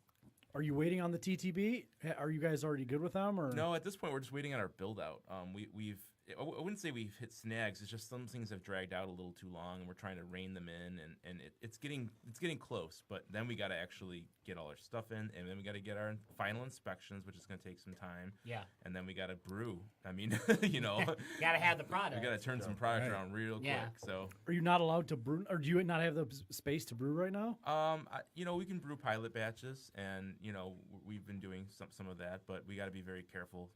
Are you waiting on the TTB? Are you guys already good with them? Or No, at this point, we're just waiting on our build out. We've. I wouldn't say we've hit snags. It's just some things have dragged out a little too long, and we're trying to rein them in, and it's getting close. But then we got to actually get all our stuff in, and then we got to get our final inspections, which is going to take some time. Yeah. And then we got to brew. I mean, Gotta have the product. we got to turn some product around real quick. Yeah. So, are you not allowed to brew? Or do you not have the space to brew right now? we can brew pilot batches, and we've been doing some of that, but we got to be very careful.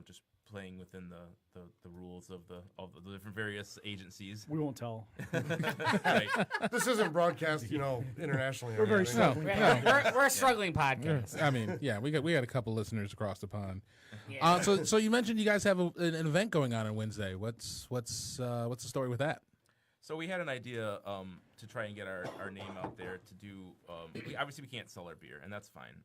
Just playing within the rules of the different various agencies. We won't tell. Right. This isn't broadcast, internationally. We're very anything. struggling. We're a struggling podcast. I mean, yeah, we got a couple listeners across the pond. Yeah. So you mentioned you guys have an event going on Wednesday. What's the story with that? So we had an idea to try and get our name out there to do. Obviously, we can't sell our beer, and that's fine.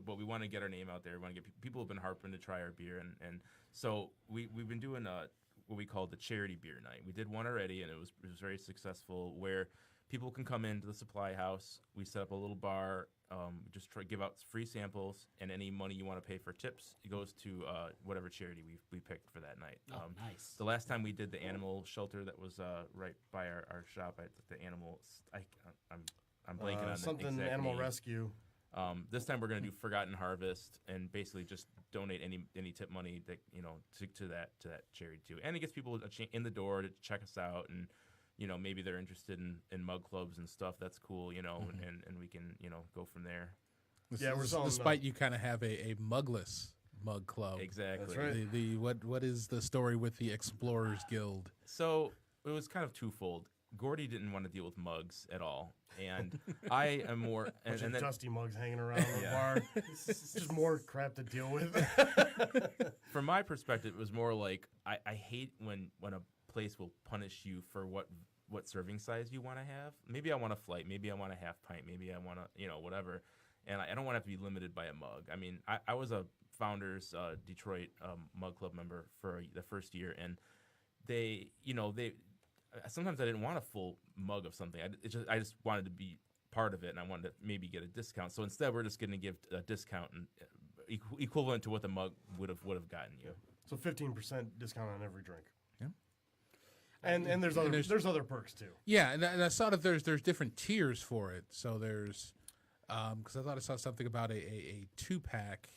But we want to get our name out there. We want to get people have been harping to try our beer, and so we've been doing what we call the charity beer night. We did one already, and it was very successful. Where people can come into the supply house. We set up a little bar. Just try give out free samples, and any money you want to pay for tips, it goes to whatever charity we picked for that night. Oh, nice. The last time we did the animal shelter that was right by our shop, the animal. I'm blanking on something the exact animal name. rescue. This time we're gonna do Forgotten Harvest and basically just donate any tip money that to that charity too, and it gets people in the door to check us out, and maybe they're interested in mug clubs and stuff. That's cool, and we can go from there. Yeah, we're selling, despite you kind of have a mugless mug club. Exactly. That's right. The what is the story with the Explorers Guild? So it was kind of twofold. Gordie didn't want to deal with mugs at all, and I am more. Bunch And of then, dusty mugs hanging around the Yeah. bar. Just more crap to deal with. from my perspective, it was more like I hate when a place will punish you for what serving size you want to have. Maybe I want a flight. Maybe I want a half pint. Maybe I want to whatever. And I don't want to have to be limited by a mug. I mean, I was a Founders Detroit mug club member for the first year, and they sometimes I didn't want a full mug of something. I just wanted to be part of it, and I wanted to maybe get a discount. So instead, we're just going to give a discount and equivalent to what the mug would have gotten you. So 15% discount on every drink. Yeah. And there's other perks too. Yeah, and I saw that there's different tiers for it. So there's because I thought I saw something about a 2-pack.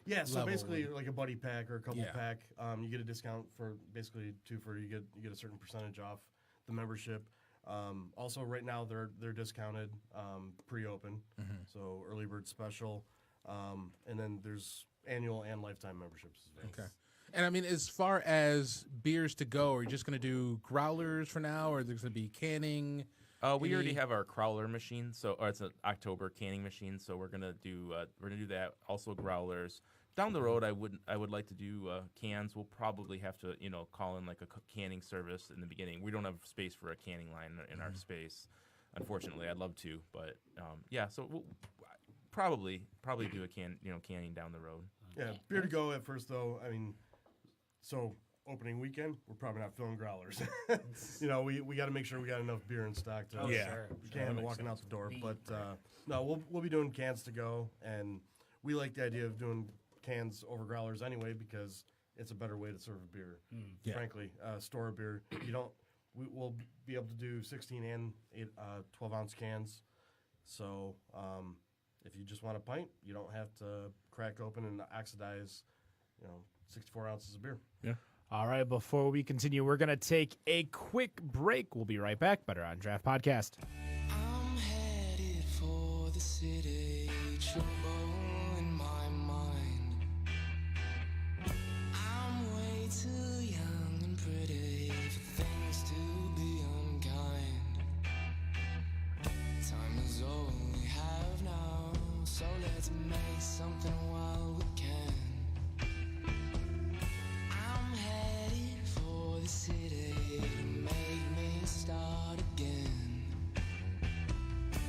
Yeah, so level. basically like a buddy pack or a couple Yeah. pack, you get a discount for basically you get a certain percentage off the membership. Also, right now they're discounted pre-open, so early bird special, and then there's annual and lifetime memberships as well. Okay. And I mean, as far as beers to go, are you just going to do growlers for now, or there's going to be canning? We already have our crowler machine, or it's an October canning machine. So we're gonna do that. Also growlers. Down the road, I would like to do cans. We'll probably have to call in like a canning service in the beginning. We don't have space for a canning line in our space, unfortunately. I'd love to, but yeah. So we'll probably do a canning down the road. Yeah, beer to go at first though. I mean, so opening weekend, we're probably not filling growlers. We got to make sure we got enough beer in stock to Sure. you can't have it walking out the door. But no, we'll be doing cans to go, and we like the idea of doing cans over growlers anyway because it's a better way to serve a beer. Yeah. Frankly, store a beer. We'll be able to do 16 and 12-ounce cans. So if you just want a pint, you don't have to crack open and oxidize, 64 ounces of beer. Yeah. All right, before we continue, we're going to take a quick break. We'll be right back. Better on Draft Podcast. I'm headed for the city, trouble in my mind. I'm way too young and pretty for things to be unkind. Time is all we have now, so let's make something while we can. I'm headed for the city to make me start again.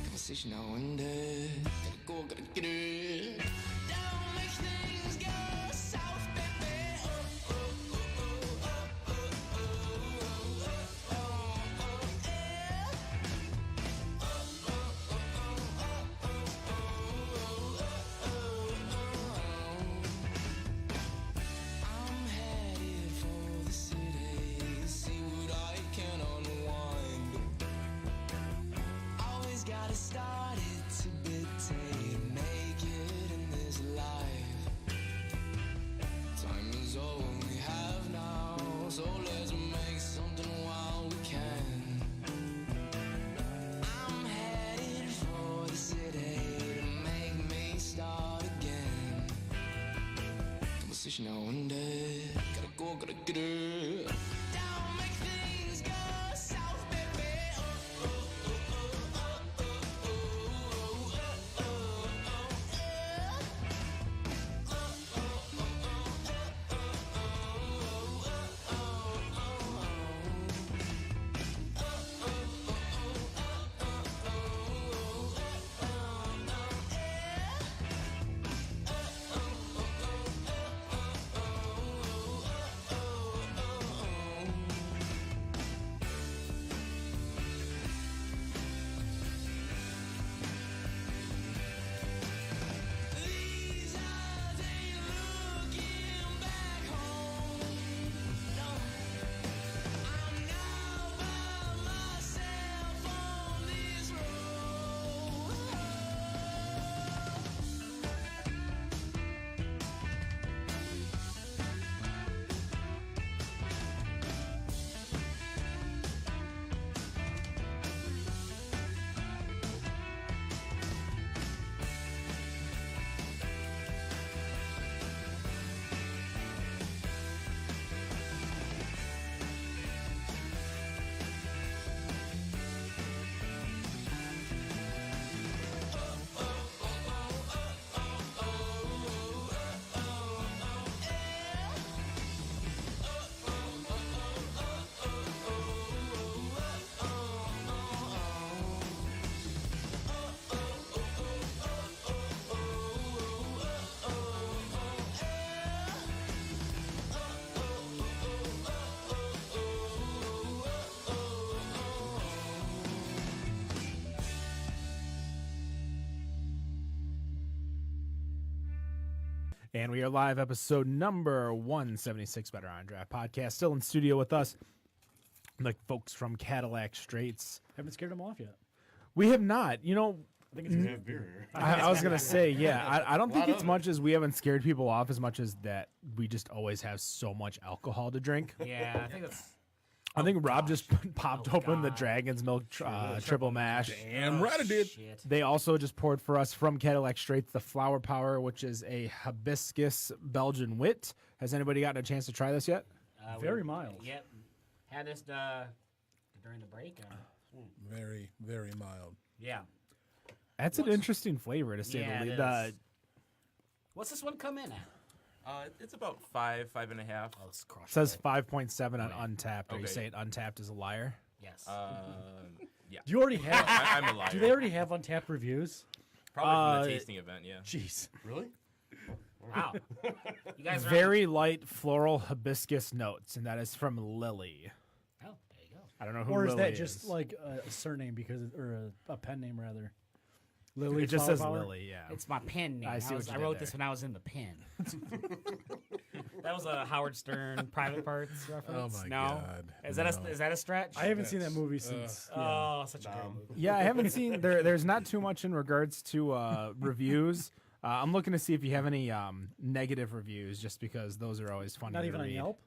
Conversation now and then. Gotta go, gotta get it. Don't make things go south, baby. Oh, oh, oh, oh, oh, oh, oh, oh, oh, yeah. Oh, oh, oh, oh, oh, I'm headed for the city, see what I can unwind. Always gotta start it to dictate, make it in this life. Time is all we have now, so let's make something while we can. I'm headed for the city to make me start again. Conversation now and then. Gotta go, gotta get it. Don't make things go south, baby. Oh, oh, oh, oh, oh, oh, oh, oh, oh, yeah. Oh, oh, oh, oh, oh, oh, oh, These eyes ain't looking back home. No, I'm now by myself on this road. And we are live, episode number 176, Better on Draft Podcast. Still in studio with us, the folks from Cadillac Straits. Haven't scared them off yet. We have not. I think it's because we have beer here. I was going to say, yeah, I don't think it's much as we haven't scared people off as much as that we just always have so much alcohol to drink. Yeah, I think that's. I think Rob just popped open the God. Dragon's Milk Triple Mash. Damn right I did. Shit. They also just poured for us from Cadillac Straits the Flower Power, which is a hibiscus Belgian wit. Has anybody gotten a chance to try this yet? Very mild. Yep. Had this during the break. Very, very mild. Yeah. That's an interesting flavor to say Yeah, the it least. is. What's this one come in at? It's about 5.5. Oh, it's crushed. It says 5.7 on Untappd. Are you Okay. saying Untappd is a liar? Yes. Yeah. Do you already have? I'm a liar. Do they already have Untappd reviews? Probably from the tasting event, yeah. Jeez. Really? Wow. You guys are Very light floral hibiscus notes, and that is from Lily. Oh, there you go. I don't know who Or is Lily that just like a surname or a pen name rather? Lily. It just Flower says Power? Lily, yeah. It's my pen name. I see what you I did wrote there. this when I was in the pen. That was a Howard Stern Private Parts reference. my no? God, Is that a stretch? I haven't seen that movie since. Oh, such a great movie. Yeah, I haven't seen there's not too much in regards to reviews. I'm looking to see if you have any negative reviews, just because those are always funny. Not to even on read. Yelp.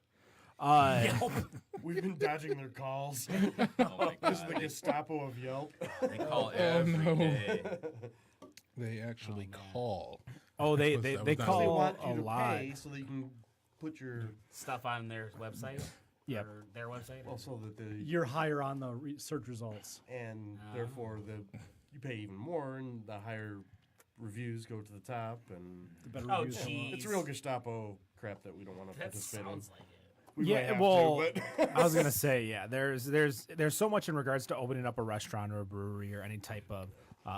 We've been dodging their calls. Oh my This is God. the Gestapo of Yelp. They call every day. They actually call. Oh, they That was they not- They call want a you to lot. pay so that you can put your Stuff on their website. Yep. Or their website. so that the You're higher on the search results. and therefore you pay even more and the higher reviews go to the top and The better Oh, reviews come up. gee. it's real Gestapo crap that we don't want to That participate in. sounds like it. We might Yeah, have well, to, but I was gonna say, yeah. There's so much in regards to opening up a restaurant or a brewery or any type of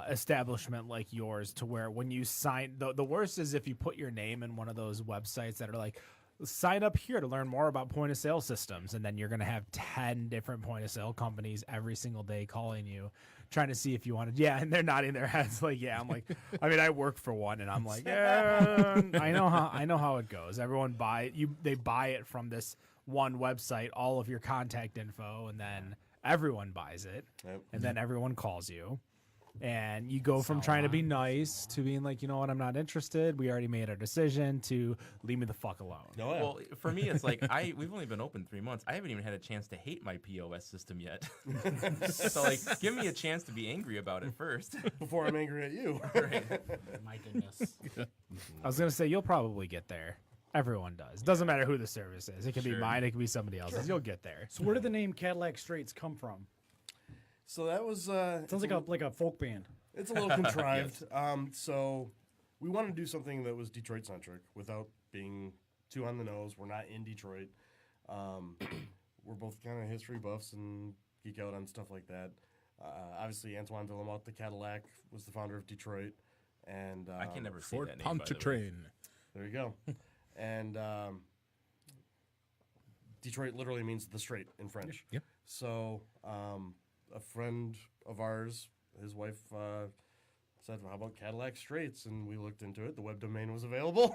establishment like yours, to where when you sign, the worst is if you put your name in one of those websites that are like, sign up here to learn more about point of sale systems, and then you're gonna have 10 different point of sale companies every single day calling you, trying to see if you want to. Yeah, and they're nodding their heads like, yeah. I'm like, I mean, I work for one, and I'm like, yeah, I know how it goes. Everyone they buy it from this one website, all of your contact info, and then everyone buys it, Yep. and then everyone calls you. And you go from trying to be nice to being like, you know what, I'm not interested. We already made our decision, to leave me the fuck alone. no, yeah. Well, for me, it's like we've only been open 3 months. I haven't even had a chance to hate my POS system yet. So, like, give me a chance to be angry about it first. before I'm angry at you. My goodness. I was gonna say, you'll probably get there. Everyone does. Doesn't matter who the service is. It can be Sure. mine. It can be somebody else's. You'll get there. So where did the name Cadillac Straits come from? So that was Sounds like a folk band. it's a little contrived. So we wanted to do something that was Detroit centric without being too on the nose. We're not in Detroit. We're both kind of history buffs and geek out on stuff like that. Obviously, Antoine de la Motte, the Cadillac, was the founder of Detroit, and I can never say Fort that name, by the way. Pontchartrain. there you go. And Detroit literally means the Strait in French. Yep. So a friend of ours, his wife said, "How about Cadillac Straits?" And we looked into it. The web domain was available.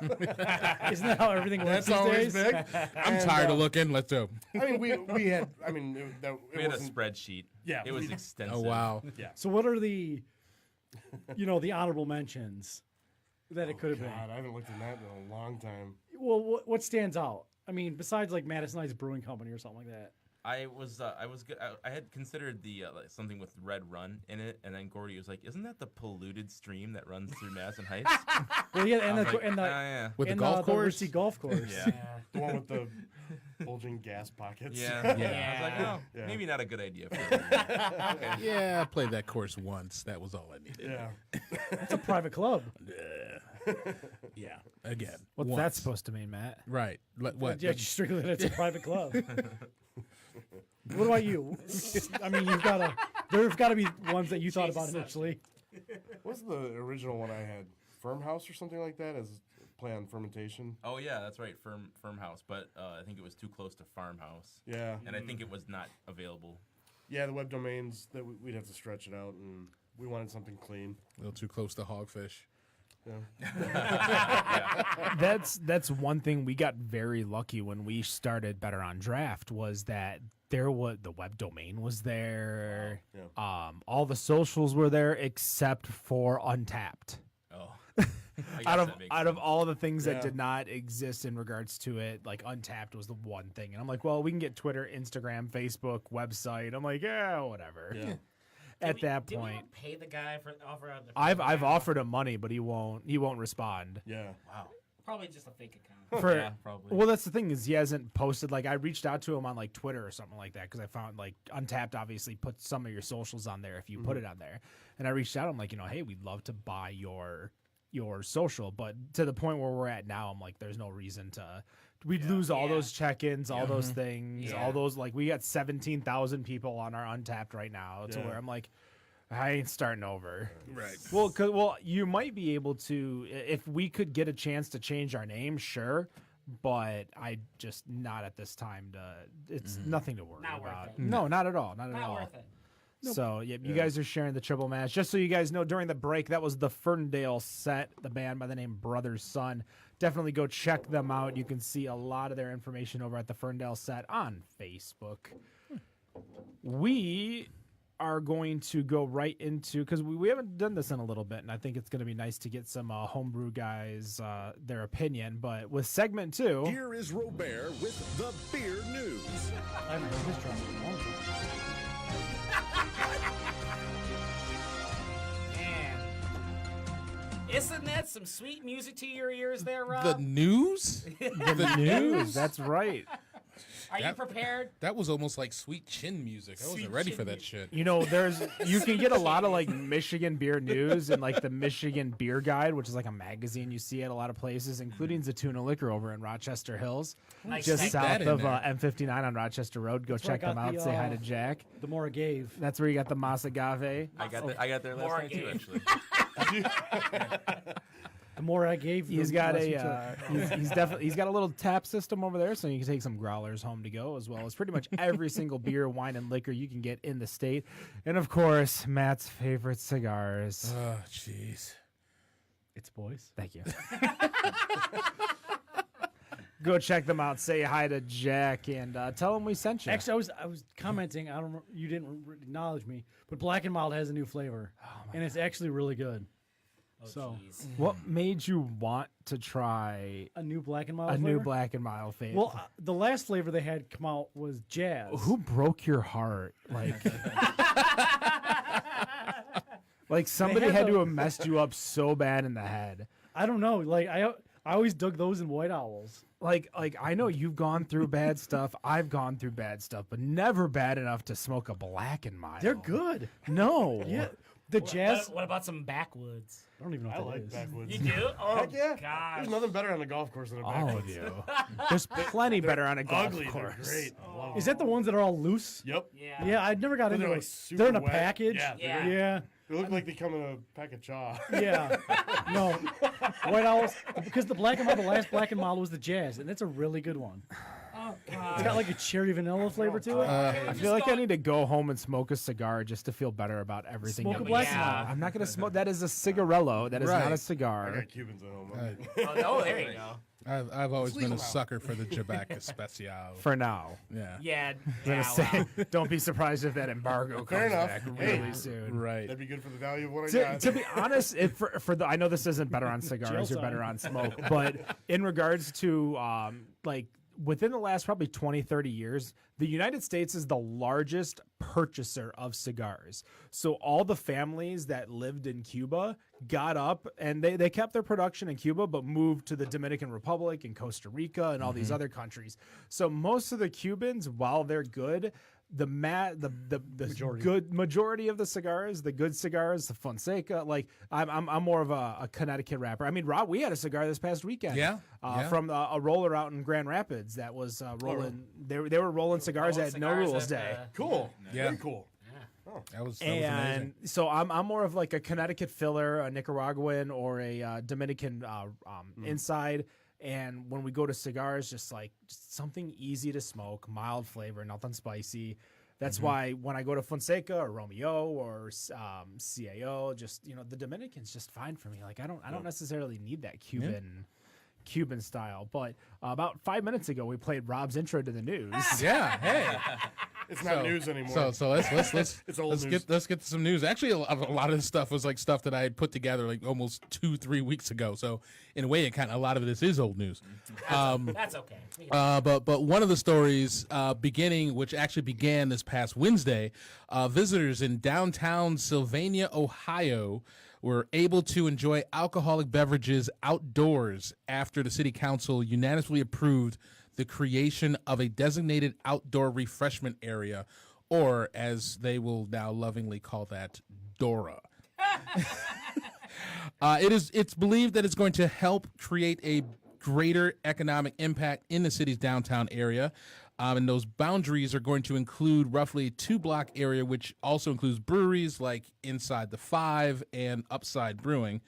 Isn't that how everything works That's these always days? big. I'm tired of looking. Let's go. I mean, we had. I mean, it We had a wasn't- spreadsheet. Yeah, It was we- extensive. Oh wow. Yeah. So what are the, the honorable mentions that it could have been? God, I haven't looked at that in a long time. Well, what stands out? I mean, besides like Madison Heights Brewing Company or something like that. I had considered the like something with Red Run in it, and then Gordie was like, "Isn't that the polluted stream that runs through Madison Heights?" Well, yeah, and I was the like, and the yeah, With the and golf course. Ritzy golf course. yeah, The one with the bulging gas pockets. yeah, yeah. I was like, "Oh, Yeah. maybe not a good idea." For me. Yeah, I played that course once. That was all I needed. Yeah. It's a private club. Yeah. Again. What's that once. supposed to mean, Matt? Right. What? Yeah, just strictly that it's a private club. What about you? I mean, there's got to be ones that you thought about initially. What's the original one I had? Firm House or something like that as play on fermentation. Oh yeah, that's right, Firm House, but I think it was too close to Farmhouse, Yeah. and I think it was not available. Yeah, the web domains that we'd have to stretch it out, and we wanted something clean. A little too close to hogfish. Yeah. That's one thing we got very lucky when we started Better on Draft, was that the web domain was there. Yeah. All the socials were there except for Untappd. Oh, Out of all the things Yeah. that did not exist in regards to it, like Untappd was the one thing. And I'm like, well, we can get Twitter, Instagram, Facebook, website. I'm like, yeah, whatever. Yeah. At that Did we point, not pay the guy for offer? I've offered him money, but he won't respond. Yeah. wow. Probably just a fake account. For, Yeah, probably. Well, that's the thing is he hasn't posted. Like I reached out to him on like Twitter or something like that because I found like Untappd obviously puts some of your socials on there if you put it on there. And I reached out. I'm like, hey, we'd love to buy your social, but to the point where we're at now, I'm like, there's no reason to. We'd lose all those check-ins, all those things, all those like we got 17,000 people on our Untappd right now to where I'm like. I ain't starting over. Right. Well, you might be able to if we could get a chance to change our name, sure. But I just not at this time. It's nothing to worry Not worth about. it. No, not at all. Not at Not all. worth it. So you guys are sharing the triple match. Just so you guys know, during the break, that was the Ferndale set, the band by the name Brother's Son. Definitely go check them out. You can see a lot of their information over at the Ferndale set on Facebook. We are going to go right into because we haven't done this in a little bit, and I think it's going to be nice to get some homebrew guys their opinion. But with segment 2, Here is Robert with the beer news. I haven't heard this drum in a long time. Man. Isn't that some sweet music to your ears there, Rob? The news? the news. That's right. Are you prepared? That was almost like sweet chin music. I wasn't ready for that shit. You know, you can get a lot of like Michigan beer news and like the Michigan Beer Guide, which is like a magazine you see at a lot of places, including Zatuna Liquor over in Rochester Hills, Nice. just Stick south that in of there. M59 on Rochester Road. Go That's where I check them got out. the, Say hi to Jack. The more I gave. That's where you got the Mas Agave. I got there last More night too, game. actually. The more I gave, He's the got less a you took. he's definitely got a little tap system over there, so you can take some growlers home to go, as well as pretty much every single beer, wine, and liquor you can get in the state, and of course Matt's favorite cigars. Oh, jeez. It's boys. Thank you. Go check them out. Say hi to Jack and tell him we sent you. Actually, I was commenting. I don't. You didn't acknowledge me, but Black and Mild has a new flavor, and it's actually really good. Oh, So- jeez. What made you want to try A new Black and Mild. a new flavor? Black and Mild flavor? Well, the last flavor they had come out was Jazz. who broke your heart? Like somebody had had to the- have messed you up so bad in the head. I don't know. Like I always dug those in White Owls. Like I know you've gone through bad stuff. I've gone through bad stuff, but never bad enough to smoke a Black and Mild. They're good. No. Yeah. The Jazz. What about some backwoods? I don't even know I what that like is. backwoods. You do? Oh, Heck yeah. gosh. There's nothing better on the golf course than a All backwoods. of you. There's plenty better on a golf Ugly, course. they're great. I love Is that the ones that are all loose? Yep. Yeah. Yeah, I never got They're into like it. super They're in a wet. package. Yeah, Yeah. Yeah. They look like they come in a pack of chaw. Yeah. No. White Owls, because the Black and Mild, the last Black and Mild was the Jazz, and that's a really good one. Oh, It's God. got like a cherry vanilla flavor to it. I feel like I need to go home and smoke a cigar just to feel better about everything. Smoke that a we Black have. and Mild. I'm not gonna smoke. That is a cigarello. That is not a Right. I cigar. got Cubans at home. Oh, there you go. I've always been a legal now. sucker for the Jabak Especial. For now. Yeah. Yeah. I'm gonna Yeah, say, don't be surprised if that embargo Fair comes enough. back Hey. really soon. Right. That'd be good for the value of what I To, got. to be honest, if for the I know this isn't better on Jail cigars or better time. on smoke, but in regards to like within the last probably 20, 30 years, the United States is the largest purchaser of cigars. So all the families that lived in Cuba got up and they kept their production in Cuba, but moved to the Dominican Republic and Costa Rica and all these other countries. So most of the Cubans, while they're good, the majority of the cigars, the good cigars, the Fonseca, like I'm more of a Connecticut rapper. I mean, Rob, we had a cigar this past weekend. Yeah, yeah. From a roller out in Grand Rapids that was rolling. They were rolling cigars Rolling at No cigars Rules at Day. Cool. Yeah. Very cool. That was amazing. And so I'm more of like a Connecticut filler, a Nicaraguan, or a Dominican inside. And when we go to cigars, just something easy to smoke, mild flavor, nothing spicy. That's why when I go to Fonseca or Romeo or CAO, just the Dominican's just fine for me. Like I don't necessarily need that Cuban style. But about 5 minutes ago, we played Rob's intro to the news. Yeah. Hey. It's not news anymore. So let's It's old let's news. get to some news. Actually, a lot of this stuff was like stuff that I had put together like almost 2-3 weeks ago. So in a way, a lot of this is old news. That's okay. But one of the stories which actually began this past Wednesday, visitors in downtown Sylvania, Ohio, were able to enjoy alcoholic beverages outdoors after the city council unanimously approved the creation of a designated outdoor refreshment area, or as they will now lovingly call that, DORA. It's believed that it's going to help create a greater economic impact in the city's downtown area. And those boundaries are going to include roughly a 2-block area, which also includes breweries like Inside the Five and Upside Brewing.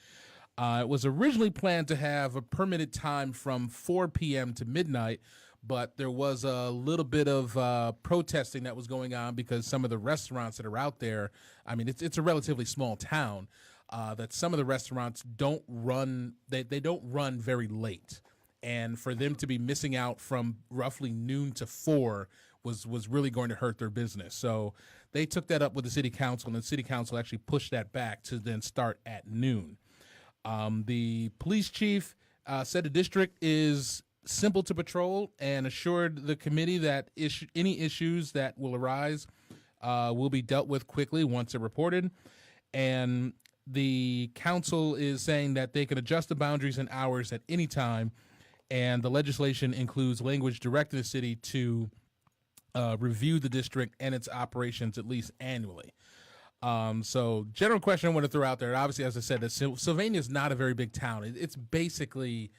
It was originally planned to have a permitted time from 4 p.m. to midnight, but there was a little bit of protesting that was going on because some of the restaurants that are out there, I mean, it's a relatively small town, that some of the restaurants don't run, they don't run very late. And for them to be missing out from roughly noon to 4 was really going to hurt their business. So they took that up with the city council, and the city council actually pushed that back to then start at noon. The police chief said the district is simple to patrol and assured the committee that any issues that will arise will be dealt with quickly once they're reported. And the council is saying that they can adjust the boundaries and hours at any time. And the legislation includes language directing the city to review the district and its operations at least annually. So general question I want to throw out there, obviously, as I said, that Sylvania is not a very big town. It's basically,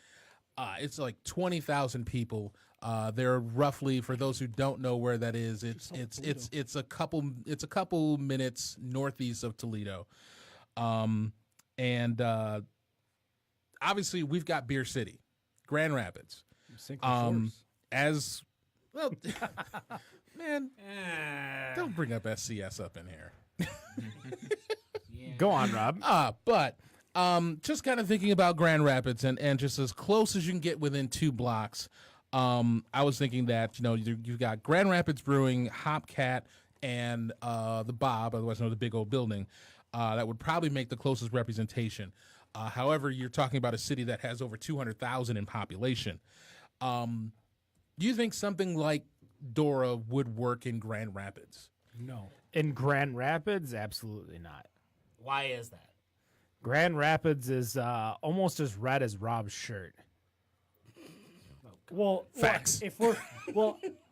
it's like 20,000 people. They're roughly, for those who don't know where that is, it's a couple minutes northeast of Toledo. And obviously we've got Beer City, Grand Rapids. As well, man, don't bring up SCS up in here. Go on, Rob. But just kind of thinking about Grand Rapids and just as close as you can get within 2 blocks. I was thinking that, you've got Grand Rapids Brewing, Hopcat, and the Bob, otherwise known as the big old building, that would probably make the closest representation. However, you're talking about a city that has over 200,000 in population. Do you think something like DORA would work in Grand Rapids? No. In Grand Rapids, absolutely not. Why is that? Grand Rapids is almost as red as Rob's shirt. Well, Facts.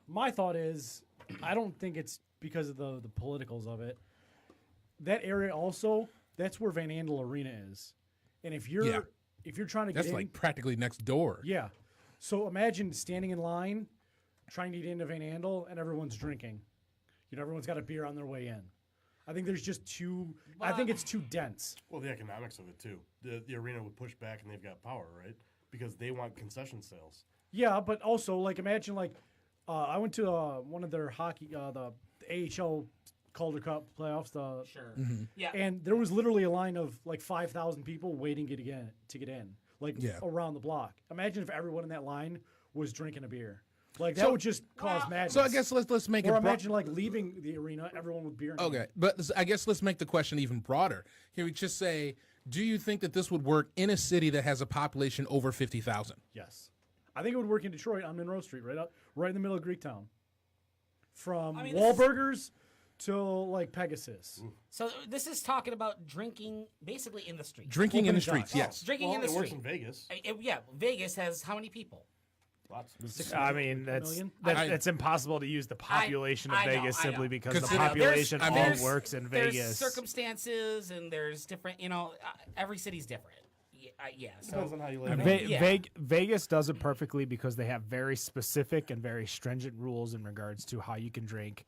My thought is, I don't think it's because of the politicals of it. That area also, that's where Van Andel Arena is, and if you're trying to get That's in, like practically next door. yeah. So imagine standing in line, trying to get into Van Andel, and everyone's drinking. Everyone's got a beer on their way in. I think there's just too. I think it's too dense. Well, the economics of it too. The arena would push back, and they've got power, right? Because they want concession sales. Yeah, but also imagine I went to one of their hockey, the AHL Calder Cup playoffs. Sure. Yeah. And there was literally a line of 5,000 people waiting to get in, around the block. Imagine if everyone in that line was drinking a beer. That would just cause madness. So I guess let's make or it. Imagine leaving the arena, everyone with beer. In Okay, hand. but I guess let's make the question even broader. Here we just say, do you think that this would work in a city that has a population over 50,000? Yes, I think it would work in Detroit on Monroe Street, right in the middle of Greektown, from Wahlburgers to Pegasus. So this is talking about drinking basically in the street. Drinking in the Opening streets, shots. yes. Drinking in the It street. works in Vegas. Vegas has how many people? Lots. I mean, million? it's impossible to use the population of I know, Vegas I simply know. because the Consider- population there's- all works in There's Vegas. circumstances and there's different. Every city's different. So Depends on how you live. Vegas does it perfectly because they have very specific and very stringent rules in regards to how you can drink.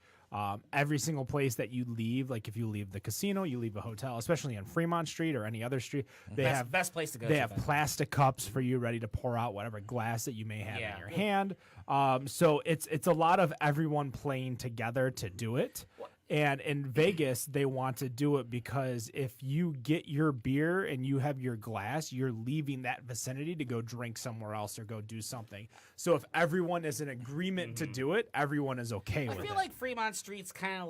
Every single place that you leave, if you leave the casino, you leave a hotel, especially on Fremont Street or any other street, they have best place to go. They to, have best. plastic cups for you ready to pour out whatever glass that you may have Yeah. in your hand. So it's a lot of everyone playing together to do it. And in Vegas, they want to do it because if you get your beer and you have your glass, you're leaving that vicinity to go drink somewhere else or go do something. So if everyone is in agreement to do it, everyone is okay with it. I feel like Fremont Street's kind of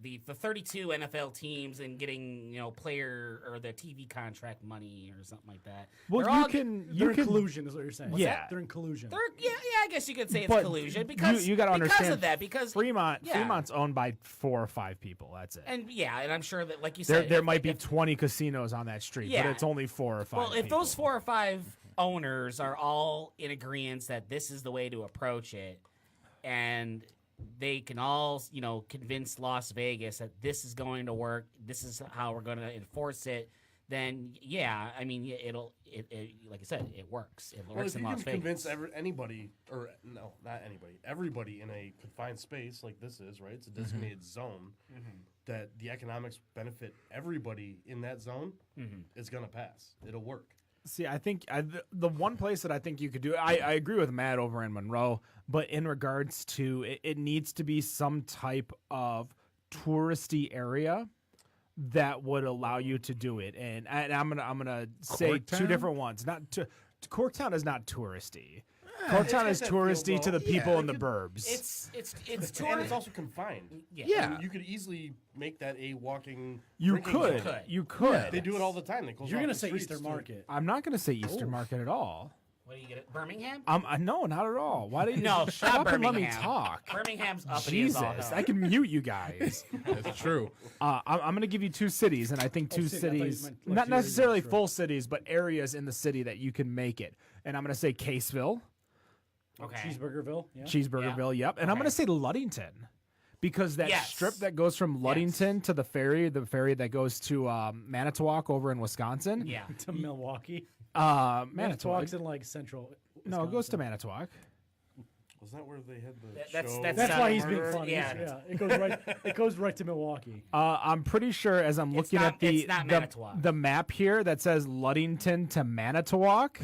the 32 NFL teams and getting player or the TV contract money or something like that. Well, They're all- They're in collusion, is what you're saying. Yeah. They're in collusion. yeah, I guess you could say it's But collusion because you got to understand because of that because Fremont's owned by 4 or 5 people. That's it. and I'm sure that like you There said there might be 20 casinos on that street, but Yeah. it's only 4 or 5. Well, if people. those 4 or 5 owners are all in agreement that this is the way to approach it, and they can all, convince Las Vegas that this is going to work, this is how we're going to enforce it, then it'll like I said, it works. It Well, works if in you Las can Vegas. convince anybody, or no, not anybody, everybody in a confined space like this is, right? It's a designated zone that the economics benefit everybody in that zone. It's gonna pass. It'll work. See, I think the one place that I think you could do, I agree with Matt over in Monroe, but in regards to it needs to be some type of touristy area that would allow you to do it. And I'm gonna say 2 Corktown? different ones. Corktown is not touristy. Corktown is got that feel, touristy to though. the people in the burbs. It's And tourist. it's also confined. Yeah. And you could easily make that a walking. You drinking could. zone. You could. They do it all the time. They close You're off going to the say streets, Eastern too. Market. I'm not going to say Eastern Market at all. What do you get? Birmingham? No, not at all. Why do you No, shut not up and let me Birmingham. talk? Birmingham's up Jesus, and is all I can mute you guys. That's true. I'm going to give you 2 cities, and I think 2 city. I thought you cities, meant not luxurious necessarily restaurant. full cities, but areas in the city that you can make it. And I'm going to say Caseville, Okay. Cheeseburgerville. Yeah. Cheeseburgerville, yep. And I'm Okay. going to say Ludington. Because that Yes. strip that goes from Ludington to the ferry that goes to Manitowoc over in Wisconsin. Yeah. To Milwaukee. Manitowoc. Manitowoc's in like central. No, it goes to Wisconsin. Manitowoc. Wasn't that where they had the That's- show? that's That's South why he's being Florida. funny. Yeah. Yeah. It goes right. It goes right to Milwaukee. I'm pretty sure as I'm looking not- at the it's not Manitowoc. the map here that says Ludington to Manitowoc,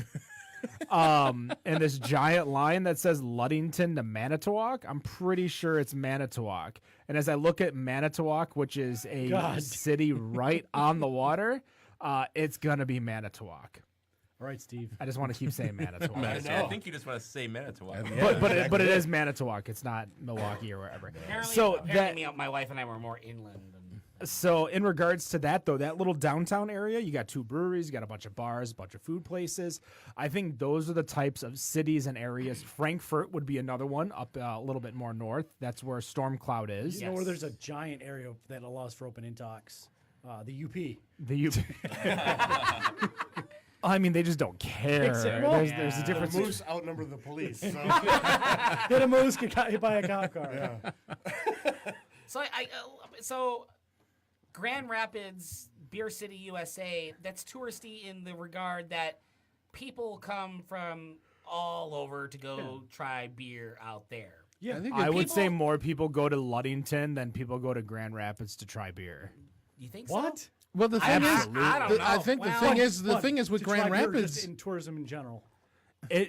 and this giant line that says Ludington to Manitowoc, I'm pretty sure it's Manitowoc. And as I look at Manitowoc, which is a God. city right on the water, it's gonna be Manitowoc. All right, Steve. I just want to keep saying Manitowoc. I think you just want to say Manitowoc. but it is Manitowoc. It's not Milwaukee or wherever. Apparently my wife and I were more inland. So in regards to that, though, that little downtown area, you got 2 breweries, you got a bunch of bars, a bunch of food places. I think those are the types of cities and areas. Frankfurt would be another one up a little bit more north. That's where Storm Cloud is. You know where there's a giant area that allows for open intox? The UP. The UP. I mean, they just don't care. Well, There's a The difference. moose outnumber the police. So. Hit a moose, get hit by a cop car. Yeah. So Grand Rapids, Beer City, USA, that's touristy in the regard that people come from all over to go try beer out there. Yeah. I would say more people go to Ludington than people go to Grand Rapids to try beer. You think What? so? Well, the thing is, I don't know. I think Well, the thing is with To try Grand beer or Rapids. just in tourism in general. Do you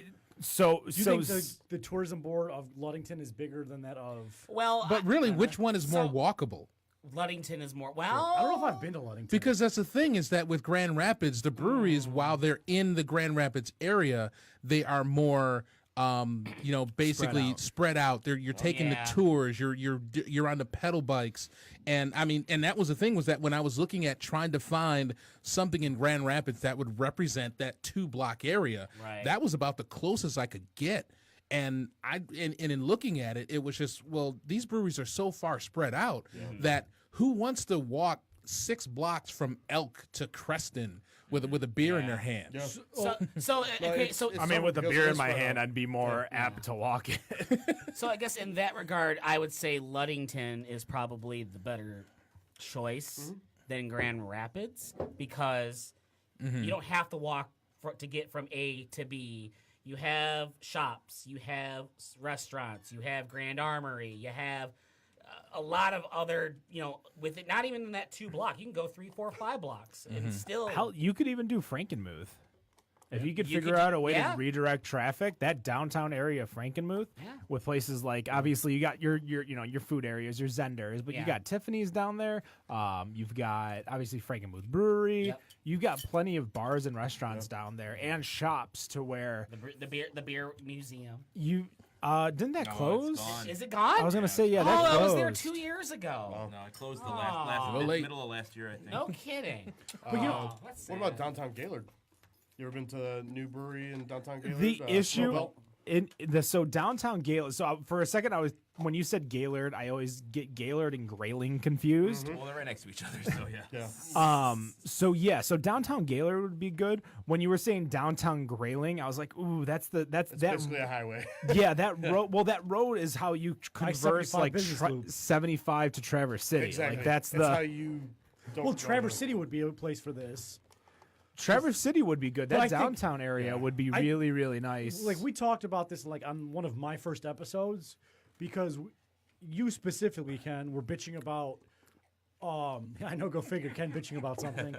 Do you think the tourism board of Ludington is bigger than that of? Well, But really, which one is more So- walkable? Ludington is more. Well, I don't know if I've been to Ludington. Because that's the thing is that with Grand Rapids, the breweries, while they're in the Grand Rapids area, they are more, basically spread out. You're taking the tours. You're on the pedal bikes, and I mean, and that was the thing was that when I was looking at trying to find something in Grand Rapids that would represent that 2-block area, that was about the closest I could get. And in looking at it, it was just, well, these breweries are so far spread out that who wants to walk 6 blocks from Elk to Creston with a beer in their hand? Yeah. So it's I mean, so with a because beer of in my this hand, one, I'd be more apt to walk it. So I guess in that regard, I would say Ludington is probably the better choice than Grand Rapids because you don't have to walk to get from A to B. You have shops, you have restaurants, you have Grand Armory, you have a lot of other, with it, not even in that 2 block. You can go 3, 4, 5 blocks and still. Hell, you could even do Frankenmuth. If you could You figure could out do- a way yeah. to redirect traffic, that downtown area of Frankenmuth, Yeah. with places like obviously you got your food areas, your Zenders, but you Yeah. got Tiffany's down there. You've got obviously Frankenmuth Brewery. Yep. You've got plenty of bars and restaurants down there and shops to where the beer museum. Didn't that No, it's close? gone. Is it gone? I was gonna say, yeah, that Oh, closed. I was there 2 years ago. No, I closed the Oh. middle of last year, I think. No kidding. But you know, that's what about sad. downtown Gaylord? You ever been to the new brewery in downtown Gaylord? The issue Snowbelt? so downtown Gaylord. So for a second, when you said Gaylord, I always get Gaylord and Grayling confused. Well, they're right next to each other, so yeah. Yeah. So downtown Gaylord would be good. When you were saying downtown Grayling, I was like, ooh, that's It's that. basically a highway. Yeah, that road. Well, that road is how you converse 75 like business loop. 75 to Traverse City. Exactly. Like that's how you. Don't Well, go Traverse to- City would be a place for this. Traverse City would be good. But I That think- downtown area would be I- really, really nice. Like we talked about this like on one of my first episodes because you specifically, Ken, were bitching about. I know, go figure, Ken bitching about something.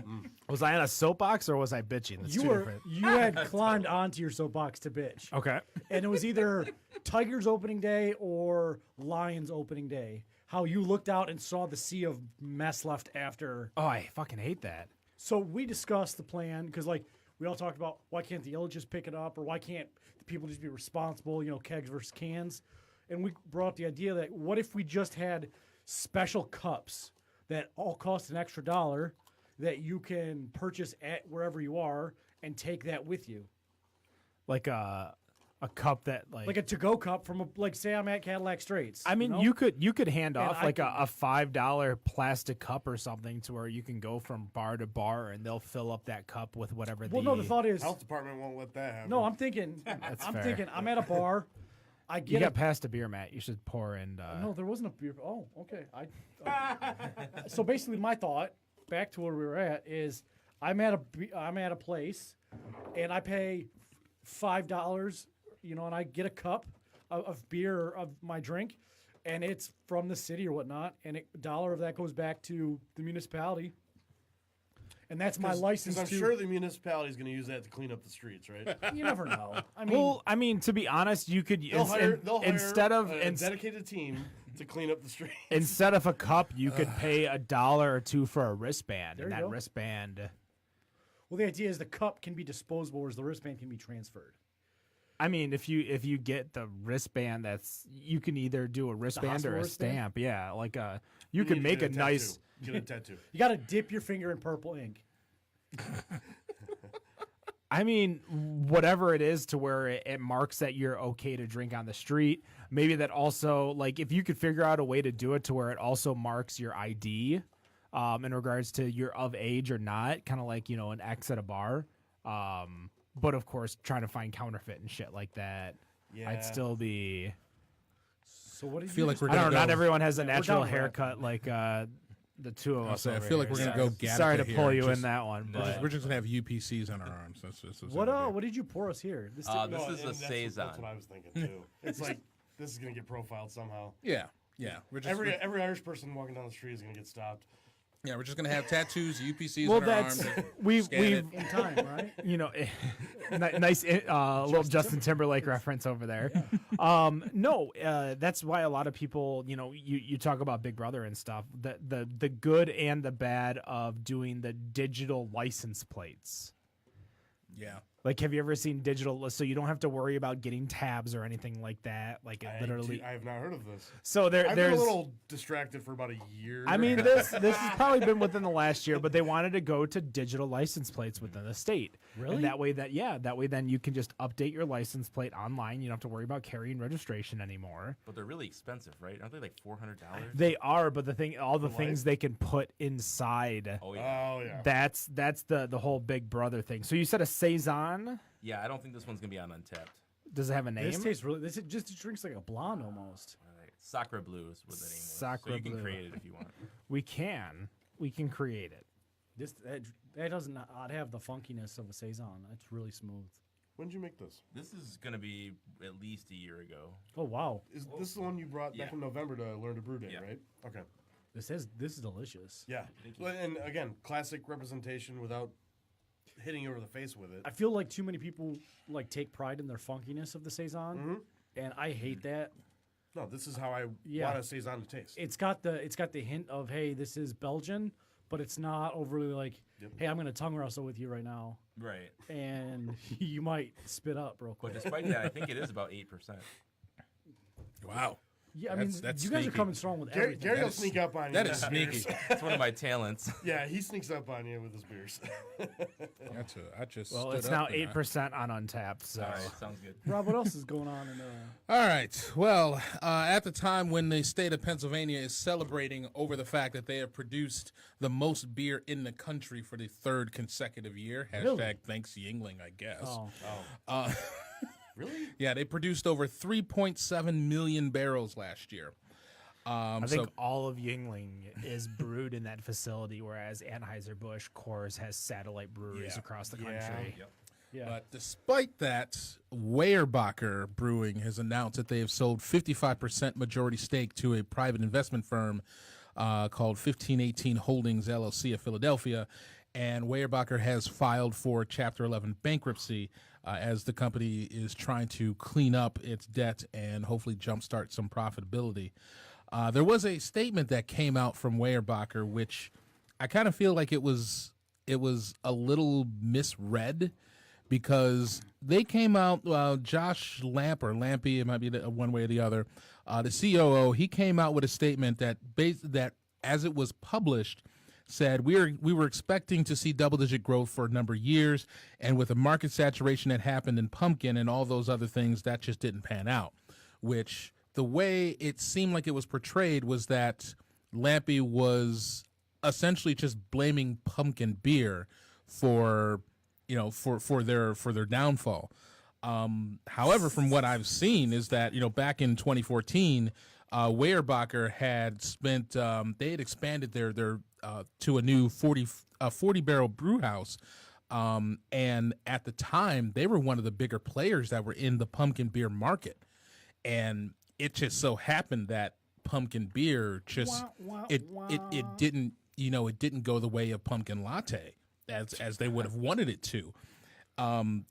Was I on a soapbox or was I bitching? That's you two were different. you had climbed onto your soapbox to bitch, Okay. and it was either Tigers opening day or Lions opening day. How you looked out and saw the sea of mess left after. Oh, I fucking hate that. So we discussed the plan because, like, we all talked about why can't the Ill just pick it up or why can't the people just be responsible, kegs versus cans. And we brought up the idea that what if we just had special cups that all cost an extra $1 that you can purchase at wherever you are and take that with you? Like a cup that Like a to-go cup from, say I'm at Cadillac Straits. I mean, know? you could hand And off I like can- a $5 plastic cup or something to where you can go from bar to bar and they'll fill up that cup with whatever. Well, no, the thought is, Health department won't let that happen. no, I'm thinking, fair. I'm at a bar. I You get got past a beer, Matt. You should pour in. No, there wasn't a beer. Oh, okay. So basically, my thought, back to where we were at, is I'm at a place, and I pay $5, and I get a cup of beer of my drink, and it's from the city or whatnot, and $1 of that goes back to the municipality, and that's my license. Because I'm to, sure the municipality is going to use that to clean up the streets, right? you never know. I mean, Well, I mean, to be honest, you could They'll hire instead of a dedicated team to clean up the streets. instead of a cup, you could pay $1 or $2 for a wristband, There and you that go. wristband. well, the idea is the cup can be disposable, whereas the wristband can be transferred. I mean, if you get the wristband, you can either do a wristband hospital or a wristband? stamp. Yeah, like you need can to make get a nice. Get a tattoo. You got to dip your finger in purple ink. I mean, whatever it is to where it marks that you're okay to drink on the street. Maybe that also, like, if you could figure out a way to do it to where it also marks your ID in regards to you're of age or not, kind of like, an X at a bar. But of course, trying to find counterfeit and shit like that, Yeah. I'd still be. So what do you feel like we're I don't gonna know. Not go. everyone has a we're natural down to that. haircut like the two of us. I over feel like here. we're gonna go Gattaca Sorry to here pull and you just- in that one, but We're just gonna have UPCs on our arms. That's just What did you pour us here? This This No, is a and that's saison. what I was thinking too. It's like this is going to get profiled somehow. Yeah. We're just Every Irish person walking down the street is going to get stopped. we're just gonna have tattoos, UPCs well, on our that's arms. we've scan we've it. in time, right? nice little Justin Timberlake reference over there. No, that's why a lot of people, you talk about Big Brother and stuff. The good and the bad of doing the digital license plates. Yeah. Like, have you ever seen digital? So you don't have to worry about getting tabs or anything like that. Like, it literally. I have not heard of this. So I've been there's. a little distracted for about a year. I mean, this has probably been within the last year, but they wanted to go to digital license plates within the state. Really? And that way, then you can just update your license plate online. You don't have to worry about carrying registration anymore. But they're really expensive, right? Aren't they like $400? They are, but all the things they can put inside. Oh yeah. Oh yeah. That's the whole Big Brother thing. So you said a saison. Yeah, I don't think this one's gonna be on Untappd. Does it have a name? This tastes really. This just drinks like a blonde almost. All right. Sacre Blue is what the name was. Sacre So you can Blue. create it if you want. We can create it. That doesn't not have the funkiness of a saison. It's really smooth. When did you make this? This is gonna be at least a year ago. Oh wow, This is the one you brought back Yeah. in November to learn to brew day, Yeah. right? Okay. this is delicious. Yeah. Well, and again, classic representation without hitting you over the face with it. I feel like too many people take pride in their funkiness of the saison, and I hate that. No, this is how I Yeah. want a saison to taste. It's got the hint of, hey, this is Belgian, but it's not overly like, hey, I'm gonna tongue wrestle with you right now, Right. and you might spit up real But quick. despite that, I think it is about 8%. Wow. Yeah, I mean, That's you guys are sneaky. coming strong with Gary, everything. Gary will is- sneak up on you. that with is his beers. sneaky. It's one of my talents. Yeah, he sneaks up on you with his beers. I just Well, stood it's up now and I- 8% on Untappd. So All right, sounds good. Rob, what else is going on in All right. Well, at the time when the state of Pennsylvania is celebrating over the fact that they have produced the most beer in the country for the third consecutive year, hashtag thanks Yingling, I guess. Oh. Really? Yeah, they produced over 3.7 million barrels last year. I think all of Yingling is brewed in that facility, whereas Anheuser-Busch Coors has satellite breweries Yeah. across the Yeah. country. Yeah. But despite that, Weyerbacher Brewing has announced that they have sold 55% majority stake to a private investment firm called 1518 Holdings LLC of Philadelphia. And Weyerbacher has filed for Chapter 11 bankruptcy as the company is trying to clean up its debt and hopefully jumpstart some profitability. There was a statement that came out from Weyerbacher, which I kind of feel like it was a little misread, because they came out, Josh Lamp or Lampy, it might be one way or the other, the COO, he came out with a statement that as it was published, said we were expecting to see double-digit growth for a number of years, and with the market saturation that happened in pumpkin and all those other things, that just didn't pan out, which the way it seemed like it was portrayed was that Lampy was essentially just blaming pumpkin beer for their downfall. However, from what I've seen is that, back in 2014, Weyerbacher had spent, they had expanded their to a new 40 barrel brew house. And at the time they were one of the bigger players that were in the pumpkin beer market. And it just so happened that pumpkin beer it didn't, it didn't go the way of pumpkin latte as they would have wanted it to.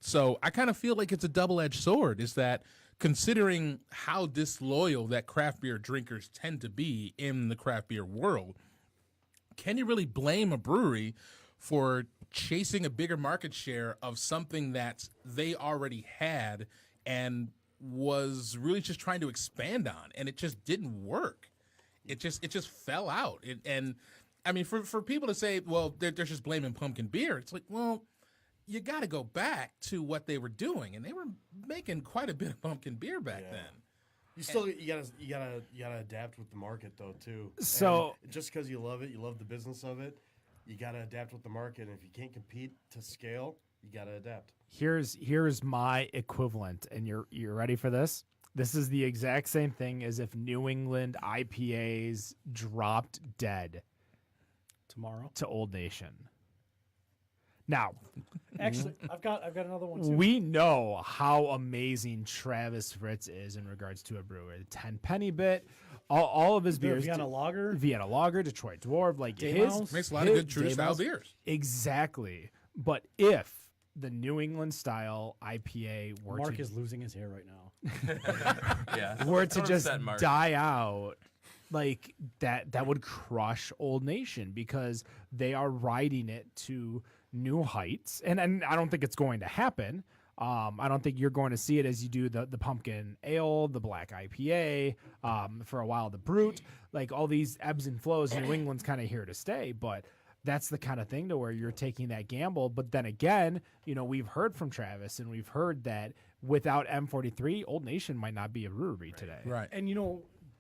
So I kind of feel like it's a double-edged sword, is that considering how disloyal that craft beer drinkers tend to be in the craft beer world, can you really blame a brewery for chasing a bigger market share of something that they already had and was really just trying to expand on, and it just didn't work? It just fell out. And I mean, for people to say, well, they're just blaming pumpkin beer, it's like, well, you got to go back to what they were doing, and they were making quite a bit of pumpkin beer back then. You gotta adapt with the market though too. So- And just because you love it, you love the business of it, you gotta adapt with the market. And if you can't compete to scale, you gotta adapt. Here's my equivalent, and you're ready for this? This is the exact same thing as if New England IPAs dropped dead Tomorrow. to Old Nation. Now, Actually, I've got another one too. we know how amazing Travis Fritz is in regards to a brewer. The 10 penny bit, all of his The beers. Vienna Lager. Vienna Lager, Detroit Dwarf, like Daymouse. Makes a lot of good true Daymouse- style beers. Exactly. But if the New England style IPA were Mark to is losing his hair right now. Yeah. were to Don't just upset Mark. die out, like that would crush Old Nation, because they are riding it to new heights, and I don't think it's going to happen. I don't think you're going to see it as you do the pumpkin ale, the black IPA, for a while the brute, like all these ebbs and flows. New England's kind of here to stay, but that's the kind of thing to where you're taking that gamble. But then again, we've heard from Travis, and we've heard that without M43, Old Nation might not be a brewery today. Right. And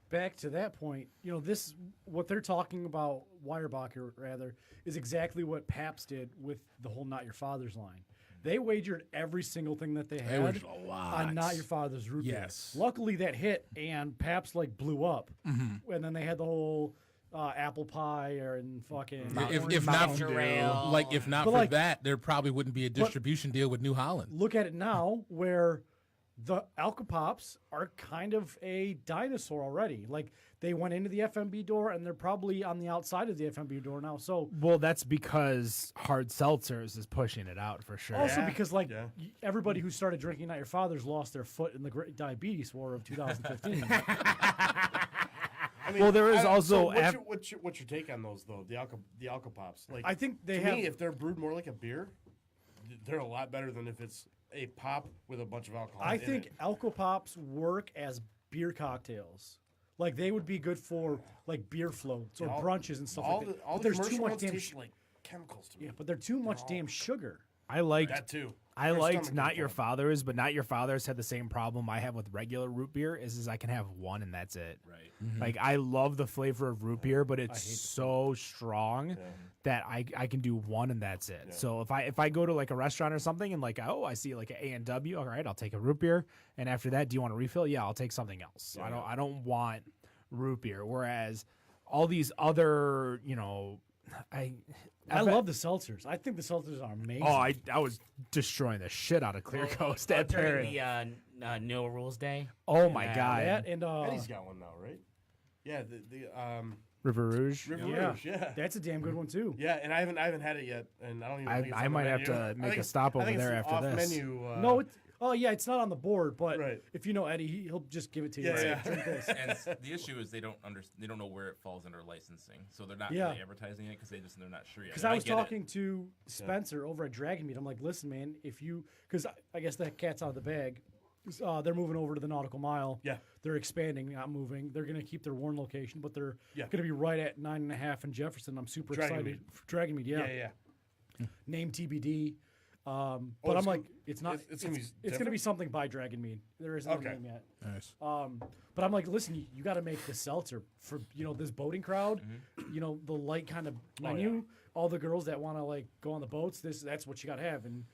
back to that point, this what they're talking about, Weyerbacher rather, is exactly what Pabst did with the whole Not Your Father's line. They wagered every single thing that they had was a lot. on Not Your Father's root beer. Yes. Luckily that hit, and Pabst blew up. Mm-hmm. And then they had the whole apple pie and fucking If not Mountain for, Dew. if not But, for like- that, there probably wouldn't be a distribution deal with New Holland. Look at it now, where the Alka-Pops are kind of a dinosaur already. Like, they went into the FMB door, and they're probably on the outside of the FMB door now. So Well, that's because hard seltzers is pushing it out for sure. also because Yeah. everybody who started drinking Not Your Father's lost their foot in the Great Diabetes War of 2015. I mean, Well, there is also what's your take on those though? The Alka Pops. Like, I think they to have. me, if they're brewed more like a beer, they're a lot better than if it's a pop with a bunch of alcohol. I in think it. Alka-Pops work as beer cocktails. Like they would be good for like beer floats or brunches and stuff like that. All But the there's too commercial much ones damn taste like chemicals to me. yeah, but they're too much damn sugar. I liked That too. I Their liked stomach Not can Your fall. Father's, but Not Your Father's had the same problem I have with regular root beer is I can have one and that's it. Right. Like I love the flavor of root beer, but it's so strong that I can do one and that's it. So if I go to like a restaurant or something and like I see like an A&W, all right, I'll take a root beer, and after that, do you want a refill? Yeah, I'll take something else. So I don't want root beer. Whereas all these other, I love the seltzers. I think the seltzers are amazing. Oh, I was destroying the shit out of Clear Coast at during Perrin. the No Rules Day. Oh my Yeah. god. that and Eddie's got one now, right? Yeah, the River Rouge. River yeah, Rouge, yeah. that's a damn good one too. Yeah, and I haven't had it yet, and I don't even. think it's I on the might have menu. to I make think a it's- stop I over think it's there an after this. Off-menu, No, it's not on the board, but Right. if you know Eddie, he'll just give it to you. Yeah, Say, yeah. "Drink this." And the issue is they don't know where it falls under licensing, so they're not Yeah. really advertising it because they're not sure yet. Because And I was get it. talking to Spencer over at Dragon Meat. I'm like, listen, man, because I guess the cat's out of the bag. They're moving over to the Nautical Mile. Yeah. They're expanding, not moving. They're going to keep their Warren location, but they're Yeah. going to be right at 9.5 in Jefferson. I'm super Dragon excited. Meat. For Dragon Meat, yeah. Yeah. Name TBD. But it's I'm like, gonna- it's not. it's gonna be It's going to be different? something by Dragon Meat. There isn't Okay. a name yet. Nice. But I'm like, listen, you got to make the seltzer for this boating crowd. The light kind of menu. All the girls that want to like go on the boats. That's what you got to have. And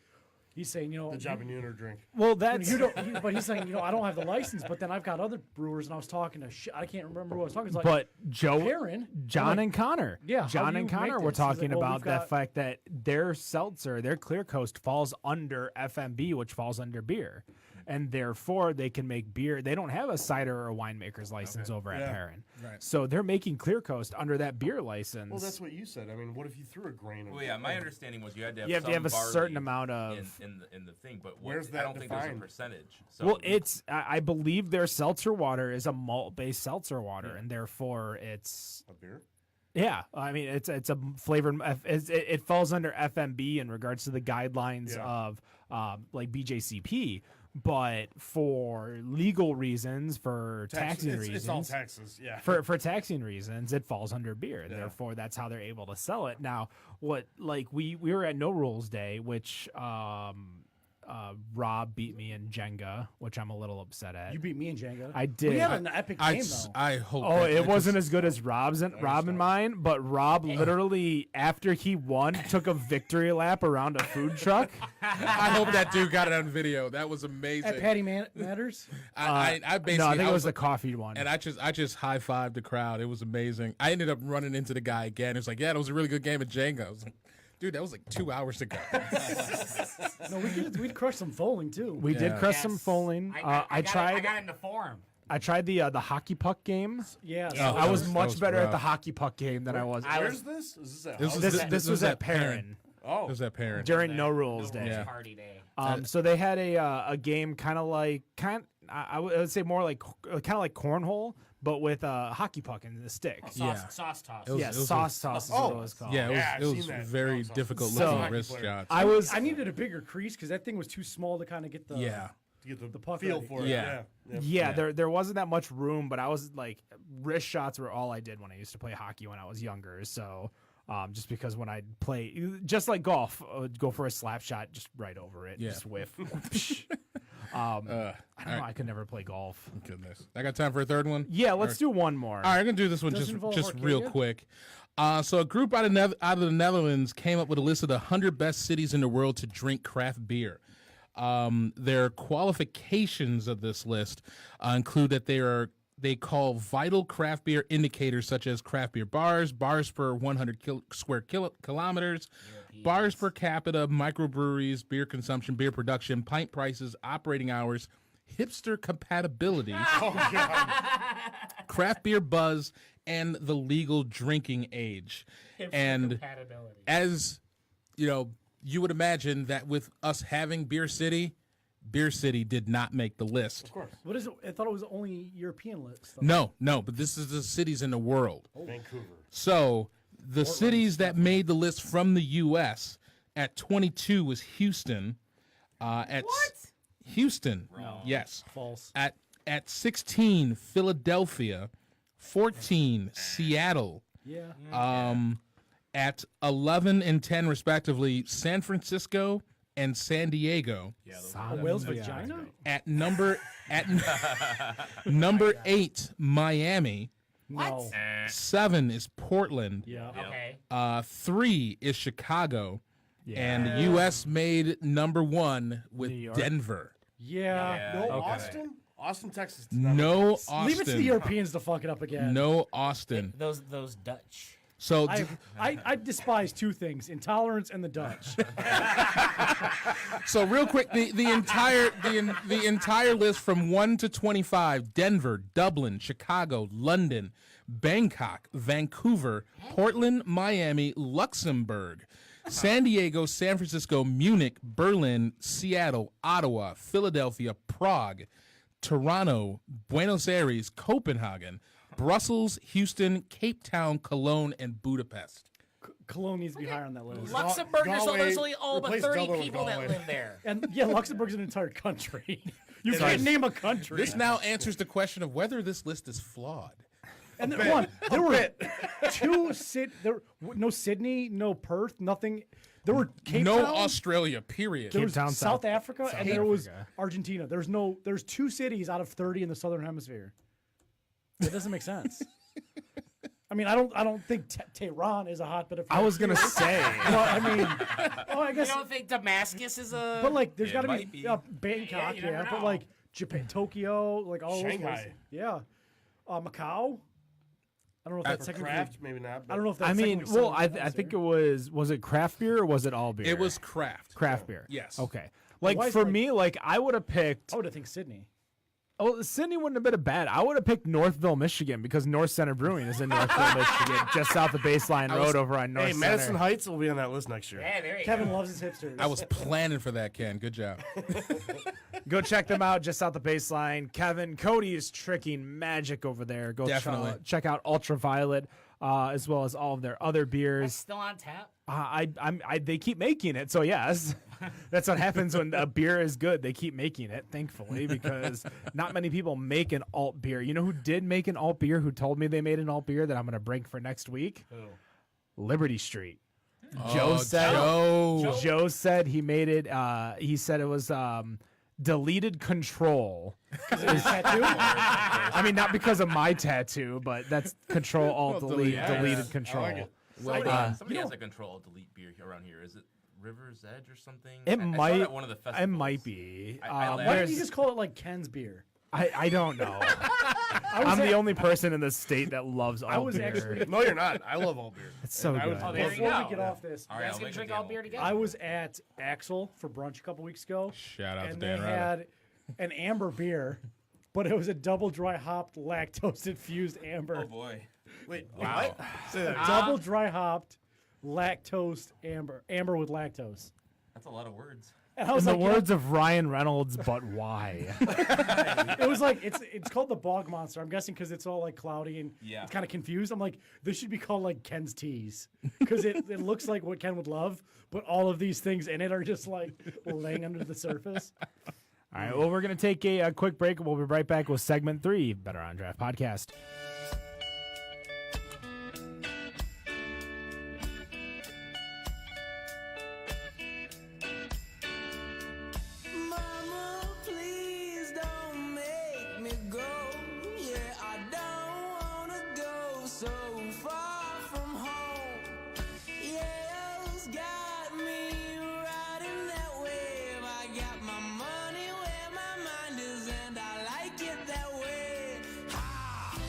he's saying, The Davignon or drink. Well, that's but he's saying, I don't have the license. But then I've got other brewers, and I was talking to I can't remember who I was talking to. It's like, but Joe, Perrin, John I'm like, and Connor, Yeah, how John do and you Connor make were this? He's like, talking well, about we've the got- fact that their seltzer, their Clear Coast, falls under FMB, which falls under beer, and therefore they can make beer. They don't have a cider or a winemaker's license over at Yeah. Perrin, Right. so they're making Clear Coast under that beer license. Well, that's what you said. I mean, what if you threw a grain of? Well, yeah, my understanding was you had to have You have to some have a certain barley amount of. in the thing, but Where's I that don't think there's a defined? percentage. So Well, it's I believe their seltzer water is a malt-based seltzer water, and therefore it's A beer? yeah. I mean, it's a flavored. It falls under FMB in regards to the guidelines Yeah. of like BJCP, but for legal reasons, for taxing reasons, It's all taxes. Yeah. for taxing reasons, it falls under beer. Therefore, that's how they're able to sell it. Now, what like we were at No Rules Day, which Rob beat me in Jenga, which I'm a little upset at. You beat me in Jenga. I did. We had an epic game though. I hope. Oh, that- it wasn't as good as Rob and mine, but Rob literally, after he won, took a victory lap around a food truck. I hope that dude got it on video. That was amazing. At Patty Matters. I basically. No, I think it was the like- coffee one. And I just high fived the crowd. It was amazing. I ended up running into the guy again. It was like, yeah, that was a really good game of Jenga. I was like, dude, that was like 2 hours ago. No, we'd crush some foaling too. We did Yeah. crush some foaling. I tried. I got into form. I tried the hockey puck game. Yeah. Oh, I was that much was better at rough. the hockey puck game than I was. Where's this? Is this at This house? was- This was at Perrin Oh. It was that parent. during No Rules Day. Yeah. Party day. So they had a game kind of like I would say more like kind of like cornhole, but with a hockey puck in the stick. Yeah. Sauce toss. It was- Yeah, it was sauce toss is what it was called. Yeah, Yeah, it I've was seen that. very Sauce. difficult So- looking wrist Hockey shots. I needed a bigger crease because that thing was too small to kind of get the. Yeah. To get the puck feel ready. for it. Yeah. Yeah, there wasn't that much room, but I was like, wrist shots were all I did when I used to play hockey when I was younger. So, just because when I play, just like golf, I would go for a slap shot just right over it, Yeah. just whiff. I don't know. I could never play golf. Goodness. I got time for a third one? Yeah, let's do one more. All right, I'm gonna do this one Does it involve just real Arcadia? quick. So a group out of the Netherlands came up with a list of the 100 best cities in the world to drink craft beer. Their qualifications of this list include that they call vital craft beer indicators such as craft beer bars per 100 square kilometers, bars per capita, microbreweries, beer consumption, beer production, pint prices, operating hours, hipster compatibility, craft beer buzz, and the legal drinking age. And as you know, you would imagine that with us having Beer City did not make the list. Of course. What is it? I thought it was only European list. No, but this is the cities in the world. Vancouver. So the cities that made the list from the U.S. at 22 was Houston. Houston, yes. False. At At 16, Philadelphia. 14, Seattle. Yeah. At 11 and 10, respectively, San Francisco and San Diego. A whale's vagina? At number 8, Miami. No. 7 is Portland. Yeah. Okay. 3 is Chicago. And U.S. made number 1 with New York. Denver. Yeah. No, Okay. Austin? Austin, Texas. No Austin. Leave it to the Europeans to fuck it up again. No Austin. Those Dutch. So I despise two things: intolerance and the Dutch. So real quick, the entire list from 1 to 25: Denver, Dublin, Chicago, London, Bangkok, Vancouver, Portland, Miami, Luxembourg, San Diego, San Francisco, Munich, Berlin, Seattle, Ottawa, Philadelphia, Prague, Toronto, Buenos Aires, Copenhagen, Brussels, Houston, Cape Town, Cologne, and Budapest. Cologne needs to be higher on that list. Luxembourg, there's Galway, only all but replace 30 Dublin with people that Galway. live there. And yeah, Luxembourg's an entire country. You can't name a country. This now answers the question of whether this list is flawed. And there were two no Sydney, no Perth, nothing. There were Cape No Town, Australia, period. there was Town, South South Africa, and Africa. there was Argentina. There's 2 cities out of 30 in the southern hemisphere. That doesn't make sense. I mean, I don't think Tehran is a hotbed of. I was gonna say. Well, I mean, I You guess, don't think Damascus is a... but like, there's got to might be be. Bangkok, you never but know. like Japan, Tokyo, like all those Shanghai. places. Yeah, Macau. I don't know if that's For technically. craft, maybe not. I don't know if that's. I mean, technically well, southern I think hemisphere. was it craft beer or was it all beer? It was craft. craft beer. Yes. Okay. Like why is for like- me, like I would have picked. I would have think Sydney. Oh, Sydney wouldn't have been a bad. I would have picked Northville, Michigan, because North Center Brewing is in Northville, Michigan, just south of Baseline Road over on North Hey, Center. Madison Heights will be on that list next year. Yeah, there you Kevin go. loves his hipsters. I was planning for that, Ken. Good job. Go check them out just south of Baseline. Kevin, Cody is tricking magic over there. Go Definitely. check out Ultraviolet, as well as all of their other That's beers. still on tap. They keep making it, so yes, that's what happens when a beer is good. They keep making it, thankfully, because not many people make an alt beer. You know who did make an alt beer? Who told me they made an alt beer that I'm going to bring for next week? Liberty Street. Joe said. Joe said he made it. He said it was deleted control. his tattoo. I mean, not because of my tattoo, but that's control alt delete deleted control. like it. Somebody has a control delete beer around here. Is it River's Edge or something? It I saw might. it at one of the It festivals. might be. I Why laughed. don't there's- you just call it like Ken's beer? I don't know. I was I'm the at- only person in the state that loves alt I was beer. actually. No, you're not. I love all beer. It's so And I good. was- Oh, there you Before go. we get off this, All You right, guys I'll gonna make a drink all deal. beer together? I was at Axel for brunch a couple weeks ago. Shout out to And they Dan Ryder. had an amber beer, but it was a double dry hopped lactose infused amber. Oh boy. Wait, Wow. what? Say that. Double dry hopped lactose amber with lactose. That's a lot of words. And I In was the like, words of Ryan Reynolds, but why? it was like it's called the Bog Monster. I'm guessing because it's all like cloudy and Yeah. it's kind of confused. I'm like, this should be called like Ken's Teas because it looks like what Ken would love, but all of these things in it are just like laying under the surface. All right, well, we're going to take a quick break. We'll be right back with segment 3, Better on Draft Podcast. Mama, please don't make me go. Yeah, I don't wanna go so far from home. Yeah, it's got me riding that wave. I got my money where my mind is, and I like it that way. Ha!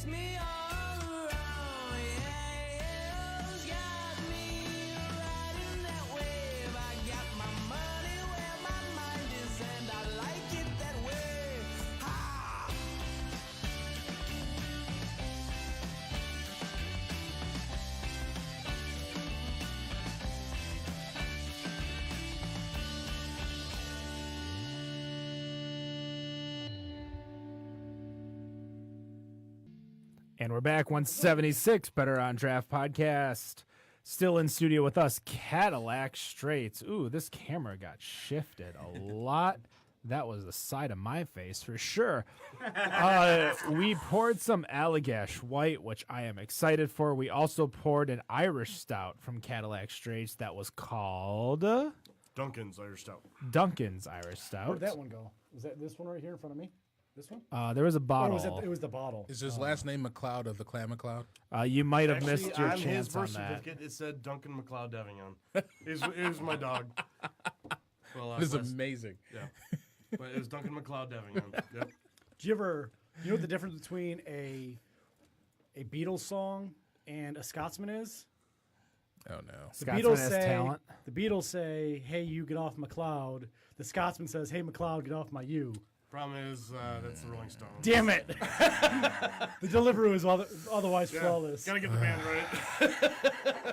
takes me all around. Yeah, it's got me riding that wave. I got my money where my mind is, and I like it that way. Ha! And we're back, 176, Better on Draft podcast. Still in studio with us, Cadillac Straits. Ooh, this camera got shifted a lot. That was the side of my face for sure. We poured some Allagash White, which I am excited for. We also poured an Irish Stout from Cadillac Straits that was called Duncan's Irish Stout. Duncan's Irish Stout. Where'd that one go? Was that this one right here in front of me? This one? There was a Or bottle. was it was the bottle? Is his last name McLeod of the Clan McLeod? You might have Actually, missed your on his chance on birth that. certificate, it said Duncan McLeod Davignon. It was my dog. Well, This is amazing. Yeah. But it was Duncan McLeod Davignon. Yep. Do you ever, you know what the difference between a Beatles song and a Scotsman is? Oh no. The Scotsman Beatles has say, talent. The Beatles say, "Hey, you get off McLeod." The Scotsman says, "Hey, McLeod, get off my you." Problem is, that's the Rolling Stones. Damn it! The delivery was otherwise flawless. Gotta get the band right.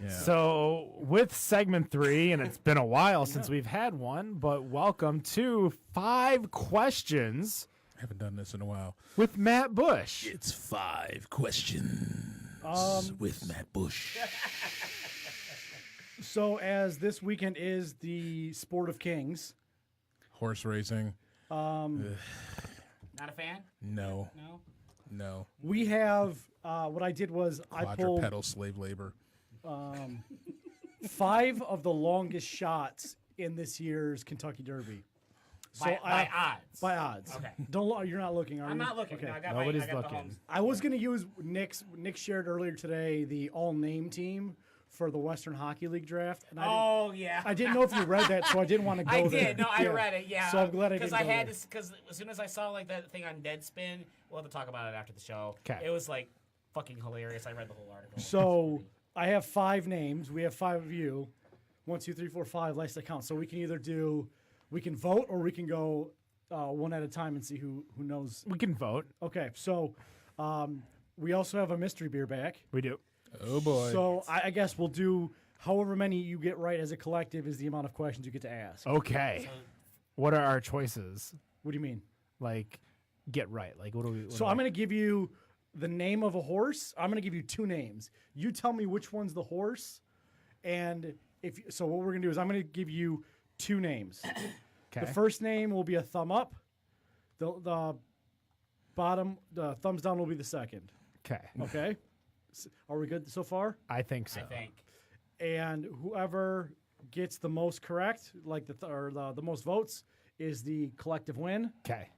Yeah. So with segment 3, and it's been a while since we've had one, but welcome to 5 questions I haven't done this in a while. with Matt Bush. It's 5 questions with Matt Bush. So, as this weekend is the Sport of Kings, Horse racing? Not a fan? No. No. No. we have what I did was I pulled Quadrupedal slave labor. 5 of the longest shots in this year's Kentucky Derby. By odds. By odds. Okay. You're not looking, are you? I'm not looking. Okay. No, I got Nobody's I got looking. The homes. I was going to use Nick shared earlier today the all-name team for the Western Hockey League draft, and I didn't know if you read that, so I didn't want to go I there. did. No, I read it. Yeah. So I'm glad I didn't. Because I go had there. this. Because as soon as I saw like that thing on Deadspin, we'll have to talk about it after the show. 'Kay. It was like fucking hilarious. I read the whole article. So I have 5 names. We have 5 of you. 1, 2, 3, 4, 5. Last I count. So we can either we can vote, or we can go one at a time and see who knows. We can vote. Okay. So we also have a mystery beer back. We do. Oh boy. So I guess we'll do however many you get right as a collective is the amount of questions you get to ask. Okay. What are our choices? What do you mean? Like, get right. Like, what do we? So I'm going to give you the name of a horse. I'm going to give you 2 names. You tell me which one's the horse, and so what we're going to do is I'm going to give you 2 names. Okay. The first name will be a thumb up. The thumbs down will be the second. Okay. Okay. Are we good so far? I think so. I think. And whoever gets the most correct, like the most votes, is the collective win. Okay.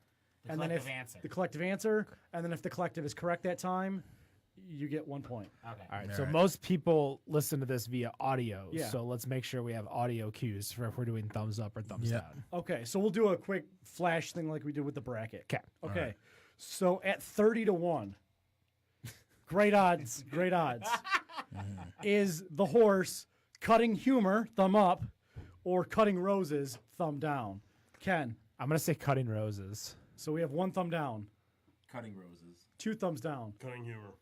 The And then collective if answer. the collective answer, and then if the collective is correct that time, you get 1 point. Okay. All right. All So right. most people listen to this via audio. Yeah. So let's make sure we have audio cues for if we're doing thumbs up or thumbs Yeah. down. Okay, so we'll do a quick flash thing like we did with the bracket. Okay. Okay. So at 30-1, great odds, is the horse Cutting Humor, thumb up, or Cutting Roses, thumb down? Ken. I'm gonna say cutting roses. So we have 1 thumb down, Cutting roses. 2 thumbs down. Cutting humor.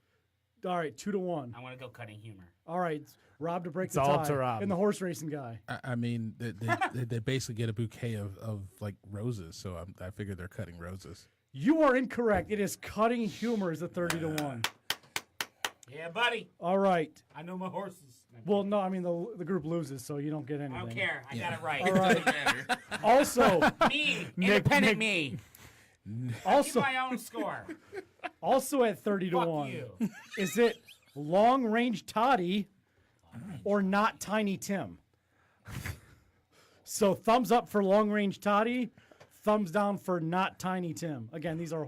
All right, 2-1. I want to go cutting humor. All right, Rob to break It's the all tie. up to Rob. And the horse racing guy. I mean, they basically get a bouquet of like roses, so I figure they're cutting roses. You are incorrect. It is Cutting Humor is the 30-1. Yeah, buddy. All right. I know my horses. Well, no, I mean the group loses, so you don't get anything. I don't care. I got it right. All right. Also, Me, independent me. also, Keep my own score. also at 30-1, you. is it Long Range Toddy or Not Tiny Tim? So thumbs up for Long Range Toddy, thumbs down for Not Tiny Tim. Again, these are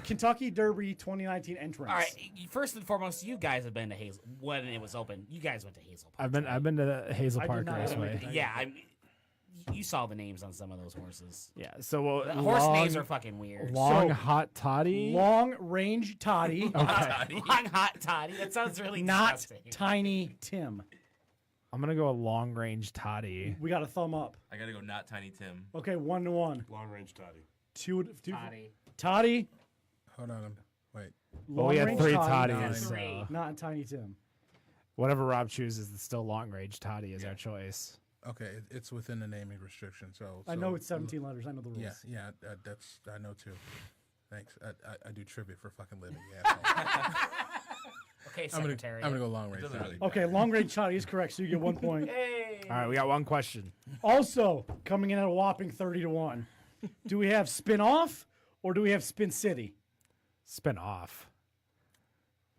Kentucky Derby 2019 entrants. All right. First and foremost, you guys have been to Hazel when it was open. You guys went to Hazel Park. I've been to the Hazel I did Park not. Raceway. I- Yeah, you saw the names on some of those horses. Yeah. So The horse names are fucking weird. long So, hot toddy. Long range toddy, Long hot toddy. That sounds really not disgusting. Tiny Tim. I'm gonna go a long range toddy. We got a thumb up. I gotta go. Not Tiny Tim. Okay, 1-1. Long range toddy. Two. Toddy. Toddy. Hold on. Wait. Well, we had long-range 3 toddy, toddies. Three. So Not Tiny Tim. whatever Rob chooses, it's still long range toddy is our choice. Okay, it's within the naming restriction. So I know it's 17 letters. I know the rules. Yeah. That's I know too. Thanks. I do trivia for fucking living. Yeah. Okay, I'm secretary. gonna go long range. Doesn't really Okay, long range toddy is correct, so you get 1 point. All right, we got one question. Also, coming in at a whopping 30-1. Do we have Spin Off or do we have Spin City? Spin off.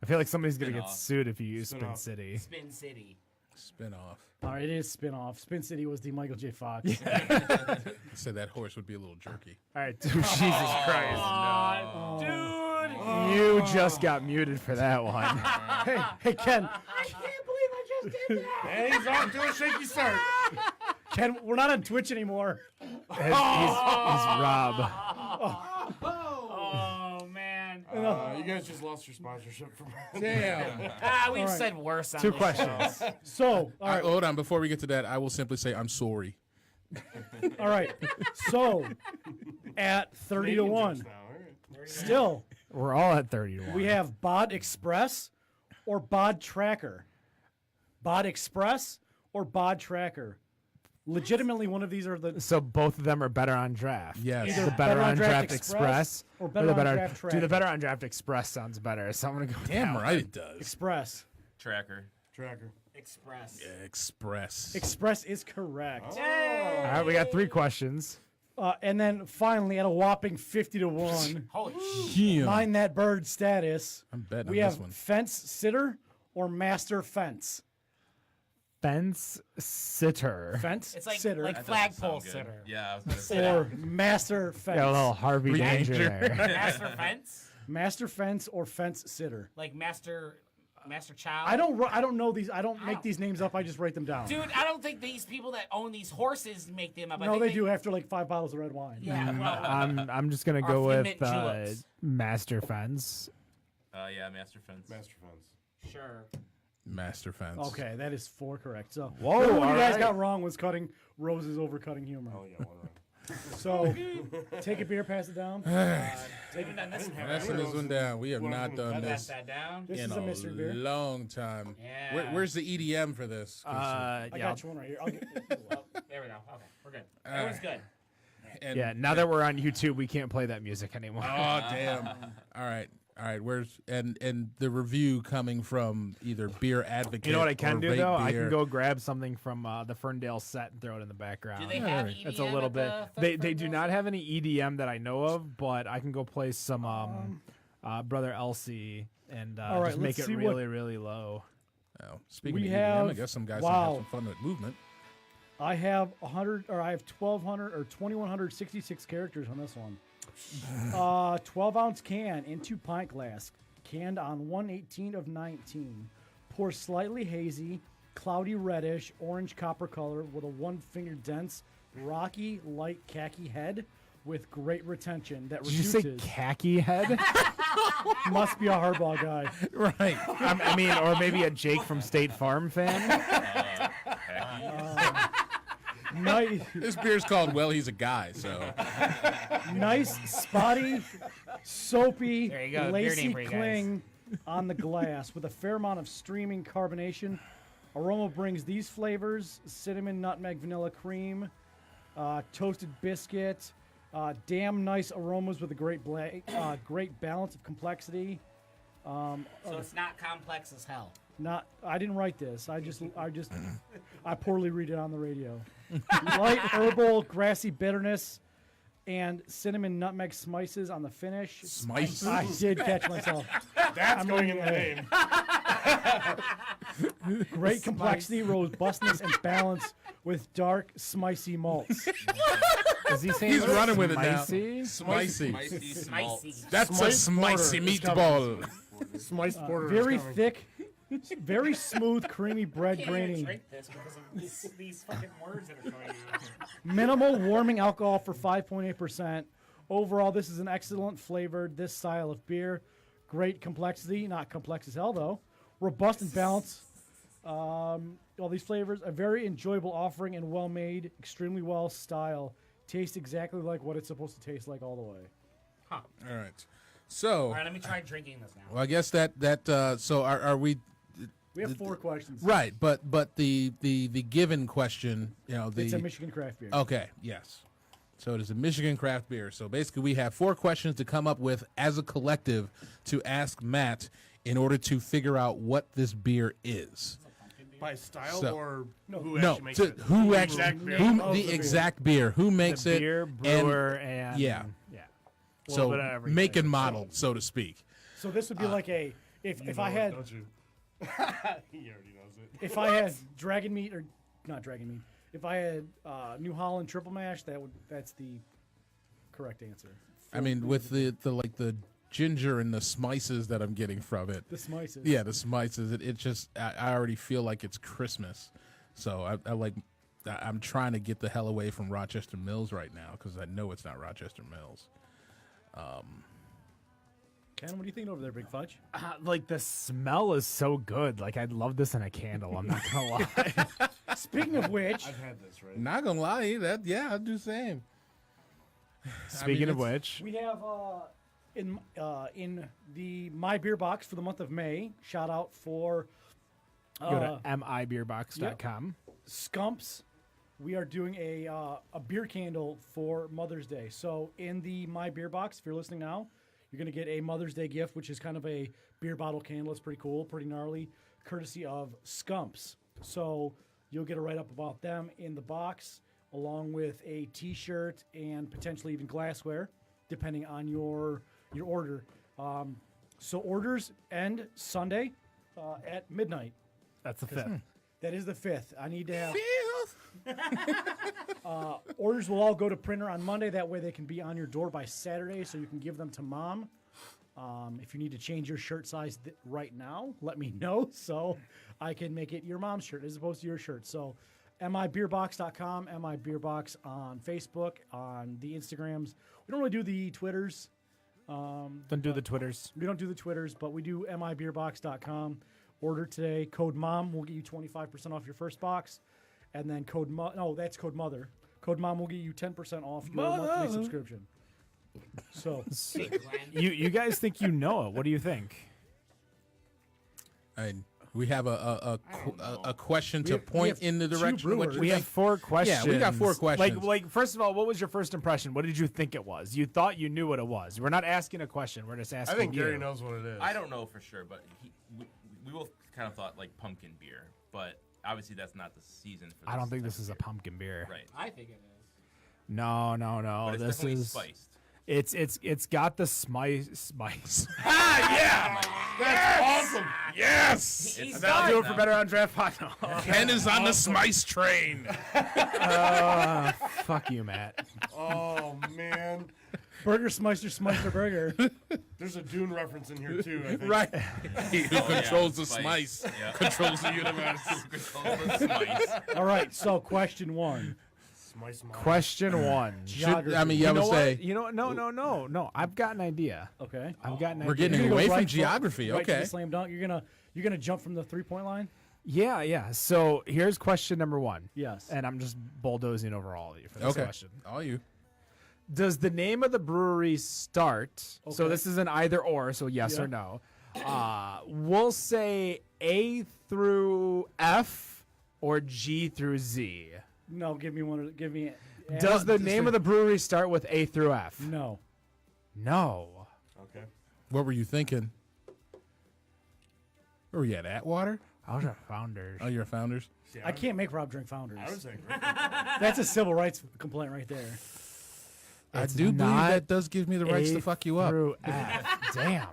I feel like somebody's gonna Spin get off. sued if you use Spin Spin off. City. Spin City. Spin off. All right, it is Spin Off. Spin City was the Michael J. Fox. I said that horse would be a little jerky. All right, dude, Jesus Christ. Dude. You just got muted for that one. Hey, Ken. I can't believe I just did that. And he's off to a shaky start. Ken, we're not on Twitch anymore. He's Rob. Oh, man. You guys just lost your sponsorship from. Damn. We've All right. said worse on 2 this questions. show. So, all right, Hold on. Before we get to that, I will simply say I'm sorry. all right. So, at 30-1, still, We're all at 30-1. we have Bod Express or Bod Tracker. Bod Express or Bod Tracker. Legitimately, one of these are the So both of them are better on draft. Yes. The better on draft express or the better on better draft Dude, tracker. the better on draft express sounds better. So I'm gonna go. with Damn that right it does. Express. Tracker. Tracker. Express. Express. Express is correct. one. All right, we got 3 questions. And then finally, at a whopping 50-1, Holy shit. Yeah. mind that bird status. I'm betting We on have this one. fence sitter or master fence. Fence sitter. Fence It's like sitter like That doesn't flagpole sound good. sitter. Yeah, I was gonna say. or master fence. Got a little Harvey Danger there. Master fence. Master fence or fence sitter. Like Master Child. I don't know these. I don't make these names up. I just write them down. Dude, I don't think these people that own these horses make them up. I no, think they do after like 5 bottles of red wine. Yeah, well, I'm just gonna Or go with mint juleps. Master Fence. Yeah, Master Fence. Master Fence. sure. Master Fence. Okay, that is 4 correct. So Whoa, what you all guys right. got wrong was cutting roses over cutting humor. Oh yeah, one run. So take a beer, pass it down. Haven't done this in forever. Passing this one down. We have not done Pass this that down. This in is a mystery beer. long time. Yeah. Where's the EDM for this? I got you one right here. I'll get, Oh, there we go. Okay, we're good. Everyone's good. And- Yeah, now that we're on YouTube, we can't play that music anymore. Oh damn! All right. Where's and the review coming from either Beer Advocate? You know what I or can do Vape though? I Beer. can go grab something from the Ferndale set and throw it in the background. Do they have EDM That's a little at bit. the They do not have any EDM that I know of, but I can go play some Brother Elsie and All right, just make let's it see really really low. Oh, speaking We of EDM, I have- guess some guys wow. have some fun with movement. I have 1,200 or 2,166 characters on this one. 12-ounce can in 2 pint glass, canned on 1/18 of 19. Pour slightly hazy, cloudy reddish, orange copper color with a 1-finger dense, rocky, light khaki head with great retention that Did you reduces. say khaki head? Must be a hardball guy. Right. I mean, or maybe a Jake from State Farm fan. Nice, This beer's called Well, He's a Guy. So nice, spotty, soapy, There you go, beer lacy name for you guys. cling on the glass with a fair amount of streaming carbonation. Aroma brings these flavors: cinnamon, nutmeg, vanilla cream, toasted biscuit. Damn nice aromas with a great great balance of complexity. So it's not complex as hell. I didn't write this. I poorly read it on the radio. Light herbal, grassy bitterness, and cinnamon nutmeg smices on the finish. Smice. I did catch myself. That's going in the reading name. Great complexity, robustness, and balance with dark, smicey malts. Is he saying He's running with it now. spicy? Spicy. Spicy. That's a Smice spicy border is meatball. Smice border. Very is coming. thick, Very smooth, creamy bread Can't even grainy. drink this because of these fucking words that are going on. Minimal warming alcohol for 5.8%. Overall, this is an excellent flavored this style of beer. Great complexity, not complex as hell though. Robust and balanced. All these flavors, a very enjoyable offering and well made, extremely well style. Tastes exactly like what it's supposed to taste like all the way. All right. So, All right, let me try drinking this now. well, I guess that so are we We have 4 questions. right? But the given question, It's a Michigan craft beer. Okay, yes. So it is a Michigan craft beer. So basically, we have 4 questions to come up with as a collective to ask Matt in order to figure out what this beer is. By style So- or No. who No, actually makes to it? who The actually exact beer. who of the the beer. exact beer, who makes the it, beer, brewer, and yeah. yeah. A so little bit of everything. make and model, so to speak. So this would be like a if You if know I it, had don't you? He already knows it. if I had dragon meat or not dragon meat, if I had New Holland triple mash, that's the correct answer. I mean, with the ginger and the spices that I'm getting from it. The smices. Yeah, the spices. It just I already feel like it's Christmas, so I'm trying to get the hell away from Rochester Mills right now because I know it's not Rochester Mills. Ken, what are you thinking over there, Big Fudge? Like the smell is so good. Like I'd love this in a candle. I'm not gonna lie. Speaking of which, I've had this, right? Not gonna lie, I'd do the same. Speaking of it's- which, we have in the My Beer Box for the month of May. Shout out for go to mibeerbox.com. Scumps. We are doing a beer candle for Mother's Day. So in the My Beer Box, if you're listening now, you're going to get a Mother's Day gift, which is kind of a beer bottle candle. It's pretty cool, pretty gnarly, courtesy of Scumps. So you'll get a write-up about them in the box, along with a T-shirt and potentially even glassware, depending on your order. So orders end Sunday at midnight. That's the 5th. That is the 5th. I need to have... orders will all go to printer on Monday. That way they can be on your door by Saturday so you can give them to Mom. If you need to change your shirt size right now, let me know so I can make it your mom's shirt as opposed to your shirt. So mibeerbox.com, mibeerbox on Facebook, on the Instagrams. We don't really do the Twitters. Don't do the Twitters. We don't do the Twitters, but we do mibeerbox.com. Order today. Code MOM will get you 25% off your first box. And then that's code MOTHER. Code MOM will get you 10% off your monthly subscription. So You guys think you know it? What do you think? We have a question to have point in the two direction of what brewers. you We think. have 4 questions. Yeah, we got 4 questions. Like first of all, what was your first impression? What did you think it was? You thought you knew what it was. We're not asking a question. We're just I asking think you. Gary knows what it is. I don't know for sure, but we both kind of thought like pumpkin beer, but obviously that's not the season for this. I don't think this type is of a pumpkin beer. beer. Right. I think it is. No. But it's This definitely is spiced. it's got the spice. That's awesome. Yes, It's That'll do it for not- Better on Draft Pod. Ken is on the spice train. Fuck you, Matt. Oh man, Burger Smeister Burger. there's a Dune reference in here too. I think. Right. He who controls the spice. spice Yeah. controls the universe. Control the spice. All right, so question 1. Smice mine. Question 1. Geography. I mean, You I know would what? say You know what? No. I've got an idea. Okay. I've got an we're idea. getting You're gonna away go from right foot- geography. right to Okay. the slam dunk. You're gonna jump from the 3-point line. Yeah. So here's question number 1. Yes. And I'm just bulldozing over all of you for this Okay. question. All you. Does the name of the brewery start? So Okay. this is an either or, so yes Yeah. or no. We'll say A through F or G through Z. No, give me. Does the name of the brewery start with A through F? No. No. Okay. What were you thinking? Where were you at? Atwater? I was a Founders. Oh, you're a Founders? See, I can't make Rob drink Founders. I was saying. That's a civil rights complaint right there. I It's do believe not that does give me the rights A to fuck you up. through F. Damn.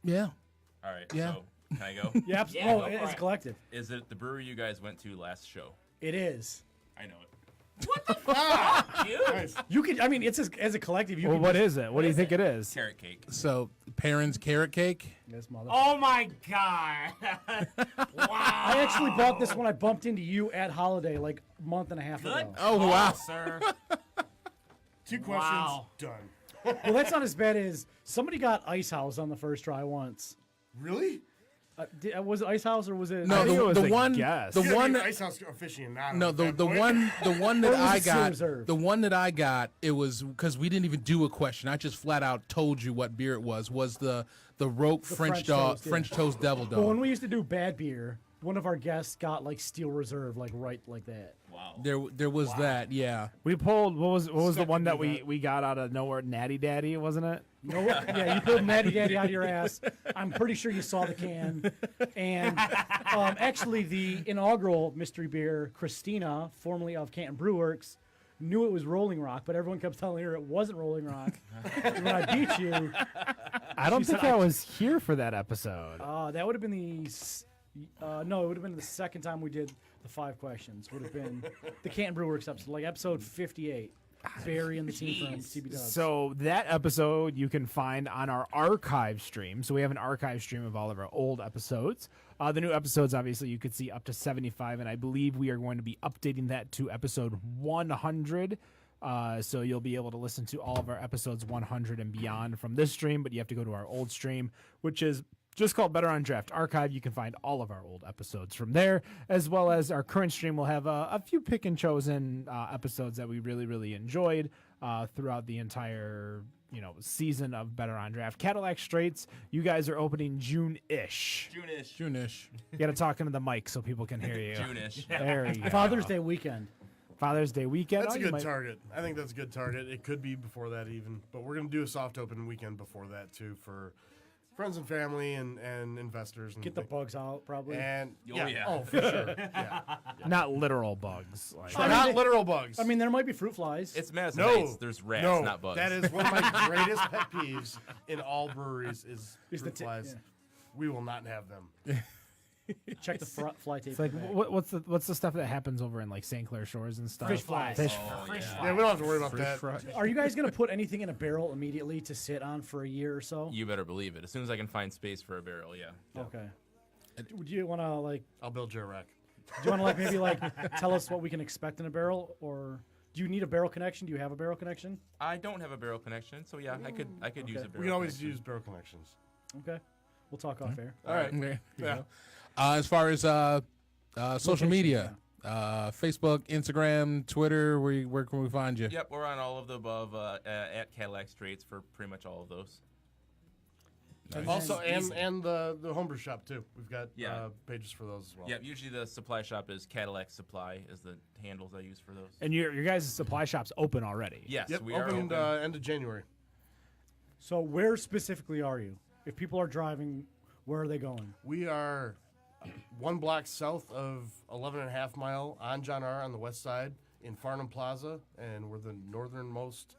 Yeah. All right. Yeah. So can I go? Yep. Yeah, Oh, go for it's it. collective. Is it the brewery you guys went to last show? It is. I know it. Nice. You could. I mean, it's as a collective. You Well, could what just- is it? What do you think it is? Carrot cake. So Perrin's carrot cake. This mother. Oh my god! Wow. I actually bought this when I bumped into you at Holiday like a month and a half Good. ago. Oh, wow. sir. 2 questions, Wow. done. Well, that's not as bad as somebody got Ice House on the first try once. Really? Was it Ice House or was it? No, think it was the a one, guess. the You gotta one. be an Ice House aficionado. No, at the that the point. one that Or was I it Seal got, Reserve? the one that I got, it was because we didn't even do a question. I just flat out told you what beer it was the Roque French toast, yeah. French toast devil But when dog. we used to do bad beer, one of our guests got like Steel Reserve, like right like that. There was that, yeah. We pulled what was the Step one that into that. we got out of nowhere? Natty Daddy, wasn't it? No, yeah, you pulled Natty Daddy out of your ass. I'm pretty sure you saw the can. And actually, the inaugural mystery beer, Christina, formerly of Canton Brew Works, knew it was Rolling Rock, but everyone kept telling her it wasn't Rolling Rock. And when I beat you, I don't She think said I I- was here for that episode. that would have been no, it would have been the second time we did the 5 questions. Would have been the Canton Brew Works episode, like episode 58. Barry and the team from Jeez. CB Dubs. So that episode you can find on our archive stream. So we have an archive stream of all of our old episodes. The new episodes, obviously, you could see up to 75, and I believe we are going to be updating that to episode 100. So you'll be able to listen to all of our episodes 100 and beyond from this stream, but you have to go to our old stream, which is just called Better on Draft Archive. You can find all of our old episodes from there, as well as our current stream will have a few pick and chosen episodes that we really, really enjoyed throughout the entire season of Better on Draft. Cadillac Straits, you guys are opening June-ish. June-ish. June-ish. You got to talk into the mic so people can hear you. June-ish. There you go. Father's Day weekend. Father's Day weekend. That's Oh, a you good might- target. I think that's a good target. It could be before that even, but we're gonna do a soft open weekend before that too for friends and family and investors. And Get the bugs out, probably. and Oh, yeah, yeah. oh for sure. Yeah. Not literal bugs. Like, Not literal bugs. I mean, there might be fruit flies. It's Madison no, Heights. There's rats, no, not bugs. that is one of my greatest pet peeves in all breweries is Is the fruit flies. yeah. We will not have them. Check the fly tape. it's like back. what's the stuff that happens over in like St. Clair Shores and stuff? Fish flies. Fish Yeah, we don't have to worry about that. Are you guys gonna put anything in a barrel immediately to sit on for a year or so? You better believe it. As soon as I can find space for a barrel, yeah. Okay. Would you want to like? I'll build you a rack. Do you want to like maybe like tell us what we can expect in a barrel, or do you need a barrel connection? Do you have a barrel connection? I don't have a barrel connection, so yeah, I could use a barrel. We can always connection. use barrel connections. Okay. We'll talk off air. All right. Okay. Yeah. As far as social media, Facebook, Instagram, Twitter, where can we find you? Yep, we're on all of the above at Cadillac Straits for pretty much all of those. Also, and the homebrew shop too. We've got Yeah. pages for those as well. Yep, usually the supply shop is Cadillac Supply is the handles I use for those. And your guys' supply shop's open already. Yes, Yep. we are Opened open. end of January. So where specifically are you? If people are driving, where are they going? We are 1 block south of 11.5 mile on John R. on the west side in Farnham Plaza, and we're the northernmost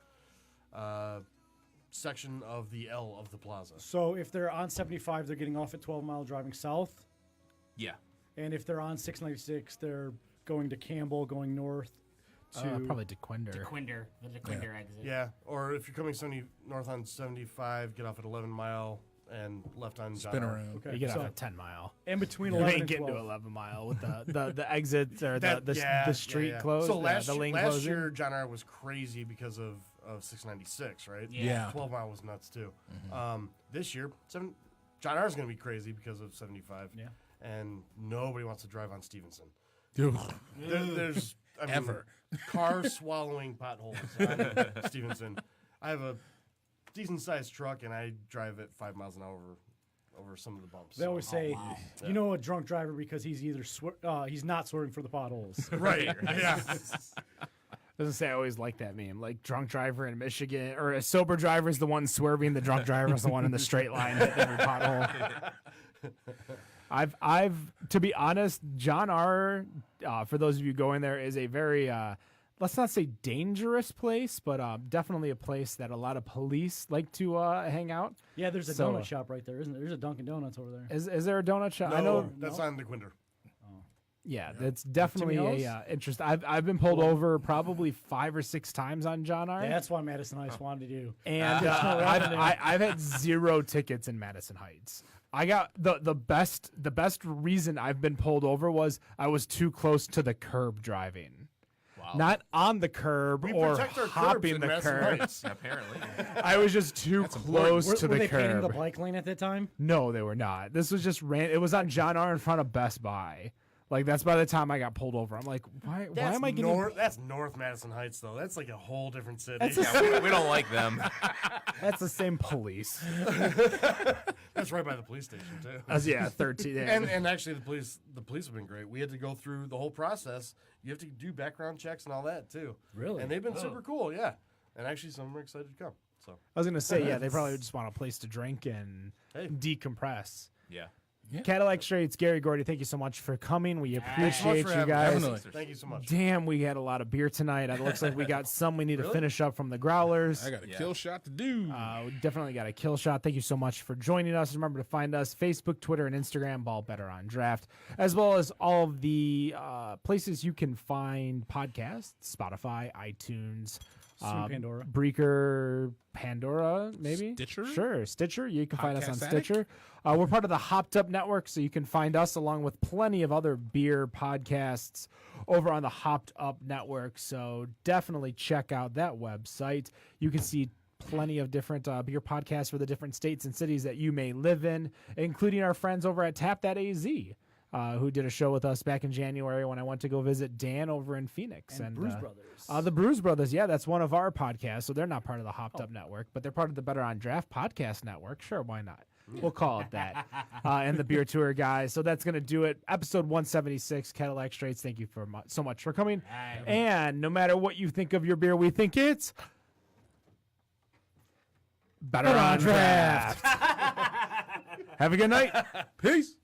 section of the L of the plaza. So if they're on 75, they're getting off at 12 Mile driving south, Yeah. and if they're on 696, they're going to Campbell, going north to Probably DeQuinder. The DeQuinder exit. Yeah, or if you're coming north on 75, get off at 11 mile and left on John Spin R. around. Okay, You get so off at 10 mile. in between You 11 ain't and getting 12. to 11 mile with the exits or That- yeah, the street yeah. closed. So last, the lane last closing. year, John R. was crazy because of 696, right? Yeah. 12 mile was nuts too. This year, John R. is going to be crazy because of 75. Yeah. And nobody wants to drive on Stevenson. Dude, There's I mean, Ever. car swallowing potholes on Stevenson. I have a decent sized truck and I drive at 5 miles an hour over some of the bumps. They always say, you know, a drunk driver because he's either he's not swerving for the potholes. Right. Yeah. Doesn't say I always like that meme. Like drunk driver in Michigan, or a sober driver is the one swerving. The drunk driver is the one in the straight line hitting every pothole. I've to be honest, John R. For those of you going there, is a very let's not say dangerous place, but definitely a place that a lot of police like to hang out. Yeah, there's a So, donut shop right there, isn't there? There's a Dunkin' Donuts over there. Is there a donut shop? I No, know. that's on DeQuinder. Yeah, that's definitely Timmy a interest. I've been pulled over probably 5 or 6 times on John R. That's why Madison Heights wanted to do. And I've had 0 tickets in Madison Heights. I got the best reason I've been pulled over was I was too close to the curb driving. Wow. Not on the curb or hopping the curb. Apparently. I was just too close to Were the they painting curb. the bike lane at that time? No, they were not. This was just it was on John R. in front of Best Buy. Like, that's by the time I got pulled over. I'm like, why am I getting... That's North Madison Heights, though. That's like a whole different city. We don't like them. That's the same police. That's right by the police station, too. Yeah, 13. And actually, the police have been great. We had to go through the whole process. You have to do background checks and all that, too. Really? And they've been super cool, yeah. And actually, some of them are excited to come. So I was going to say, yeah, they probably just want a place to drink and decompress. Yeah. Cadillac Straits, Gary, Gordy, thank you so much for coming. We appreciate you guys. Definitely. thank you so much. Damn, we had a lot of beer tonight. It looks like we got some we need to finish up from the growlers. I got a kill shot to do. We definitely got a kill shot. Thank you so much for joining us. Remember to find us Facebook, Twitter, and Instagram, Ball Better on Draft, as well as all of the places you can find podcasts, Spotify, iTunes, Pandora. Breaker, Pandora, maybe? Stitcher? Sure, Stitcher. You can find us on Podcast Addict? Stitcher. We're part of the Hopped Up Network, so you can find us along with plenty of other beer podcasts over on the Hopped Up Network. So definitely check out that website. You can see plenty of different beer podcasts for the different states and cities that you may live in, including our friends over at Tap.az. Who did a show with us back in January when I went to go visit Dan over in Phoenix. And Bruise Brothers. The Bruise Brothers, yeah, that's one of our podcasts. So they're not part of the Hopped Up Network, but they're part of the Better on Draft podcast network. Sure, why not? We'll call it that. And the Beer Tour guys. So that's going to do it. Episode 176, Cadillac Straits. Thank you so much for coming. And no matter what you think of your beer, we think it's Better on Draft. Have a good night. Peace.